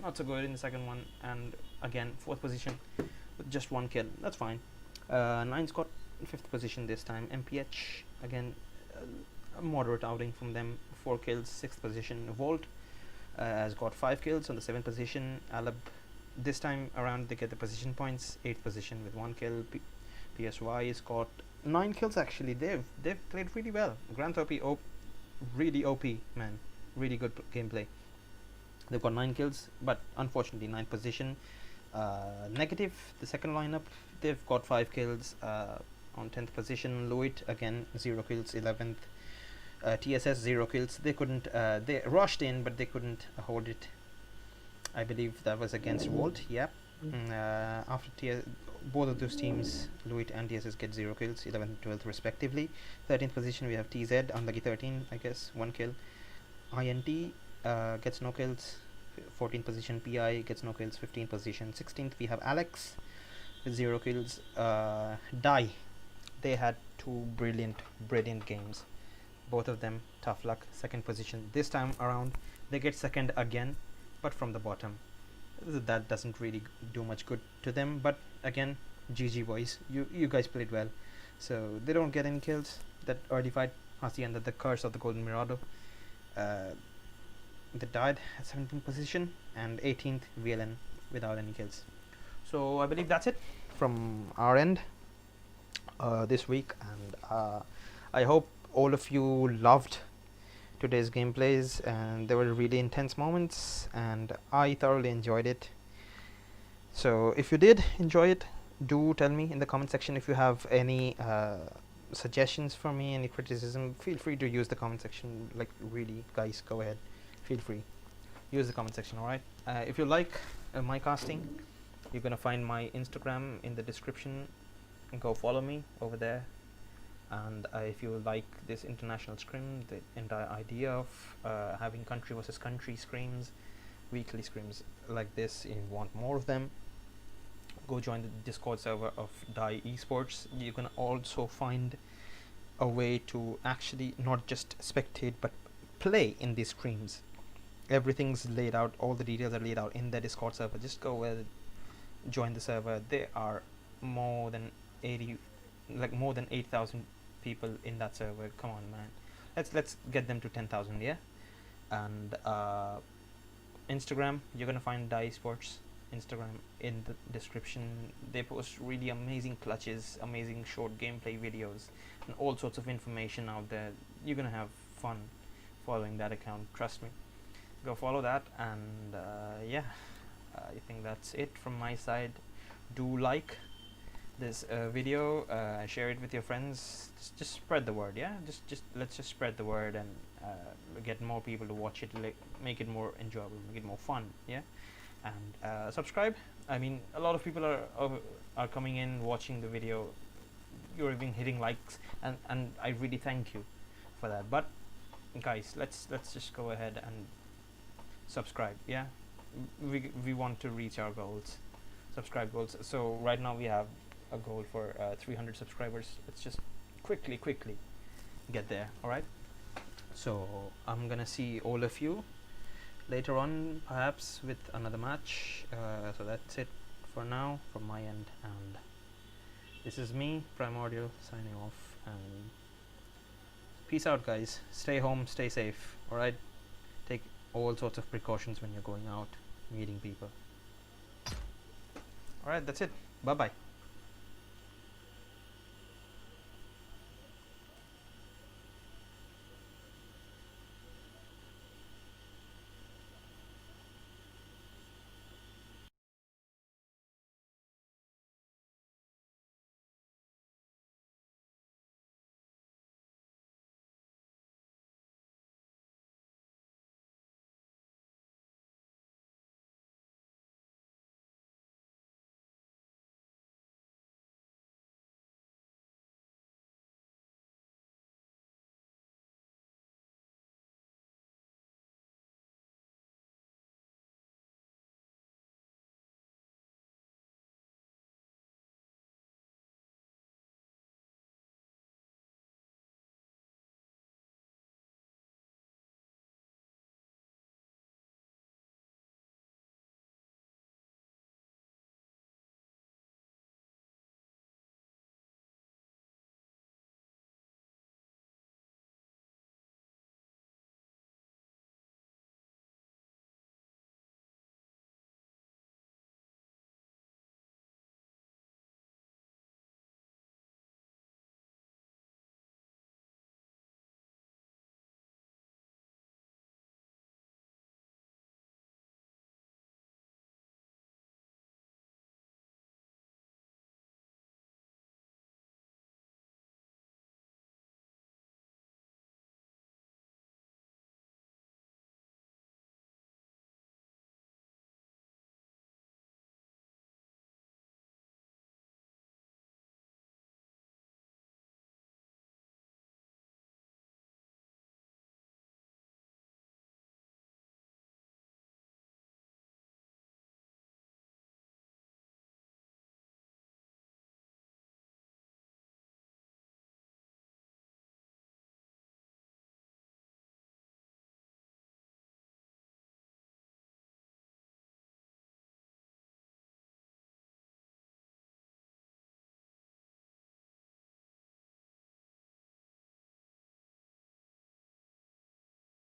not so good in the second one, and again fourth position with just 1 kill. That's fine. Nine's got 5th position this time. MPH, again a moderate outing from them, 4 kills, 6th position. Volt has got 5 kills on the 7th position. ALAB, this time around they get the position points, 8th position with 1 kill. PSY has got 9 kills actually. They've played really well. Grand OP, really OP, man, really good gameplay. They've got 9 kills, but unfortunately 9th position. Negative, the second lineup, they've got 5 kills on 10th position. LUIT, again 0 kills, 11th. TSS 0 kills. They couldn't, they rushed in, but they couldn't hold it. I believe that was against Volt. Yep. After both of those teams, LUIT and TSS, get 0 kills, 11th and 12th respectively. 13th position we have TZ, unlucky 13, I guess, 1 kill. INT gets no kills. 14th position PI gets no kills. 15th position. 16th we have Alex with 0 kills. Die, they had 2 brilliant games, both of them tough luck. 2nd position. This time around they get 2nd again, but from the bottom. That doesn't really do much good to them, but again, GG boys, you guys played well. So they don't get any kills. That early fight has the end of the curse of the Golden Mirado. They died at 17th position, and 18th Villian without any kills. So I believe that's it from our end this week, and I hope all of you loved today's gameplays, and there were really intense moments, and I thoroughly enjoyed it. So if you did enjoy it, do tell me in the comment section. If you have any suggestions for me, any criticism, feel free to use the comment section. Like, really guys, go ahead, feel free, use the comment section. Alright, if you like my casting, you're gonna find my Instagram in the description, and go follow me over there. And if you like this international scrim, the entire idea of having country versus country scrims, weekly scrims like this, you want more of them, go join the Discord server of Dieesports. You can also find a way to actually not just spectate but play in these streams. Everything's laid out, all the details are laid out in the Discord server. Just go join the server. There are more than 8,000 people in that server. Come on, man, let's get them to 10,000. Yeah. And Instagram, you're gonna find Dieesports Instagram in the description. They post really amazing clutches, amazing short gameplay videos, and all sorts of information out there. You're gonna have fun following that account, trust me. Go follow that, and yeah, I think that's it from my side. Do like this video, share it with your friends, just spread the word. Yeah, let's just spread the word, and get more people to watch it, make it more enjoyable, make it more fun. Yeah. And subscribe. I mean, a lot of people are coming in, watching the video. You're even hitting likes, and I really thank you for that. But guys, let's just go ahead and subscribe. Yeah, we want to reach our goals, subscribe goals. So right now we have a goal for 300 subscribers. Let's just quickly get there. All right, so I'm gonna see all of you later on, perhaps with another match. So that's it for now from my end, and this is me, Primordial, signing off, and peace out guys. Stay home, stay safe. All right, take all sorts of precautions when you're going out meeting people. All right, that's it. Bye bye.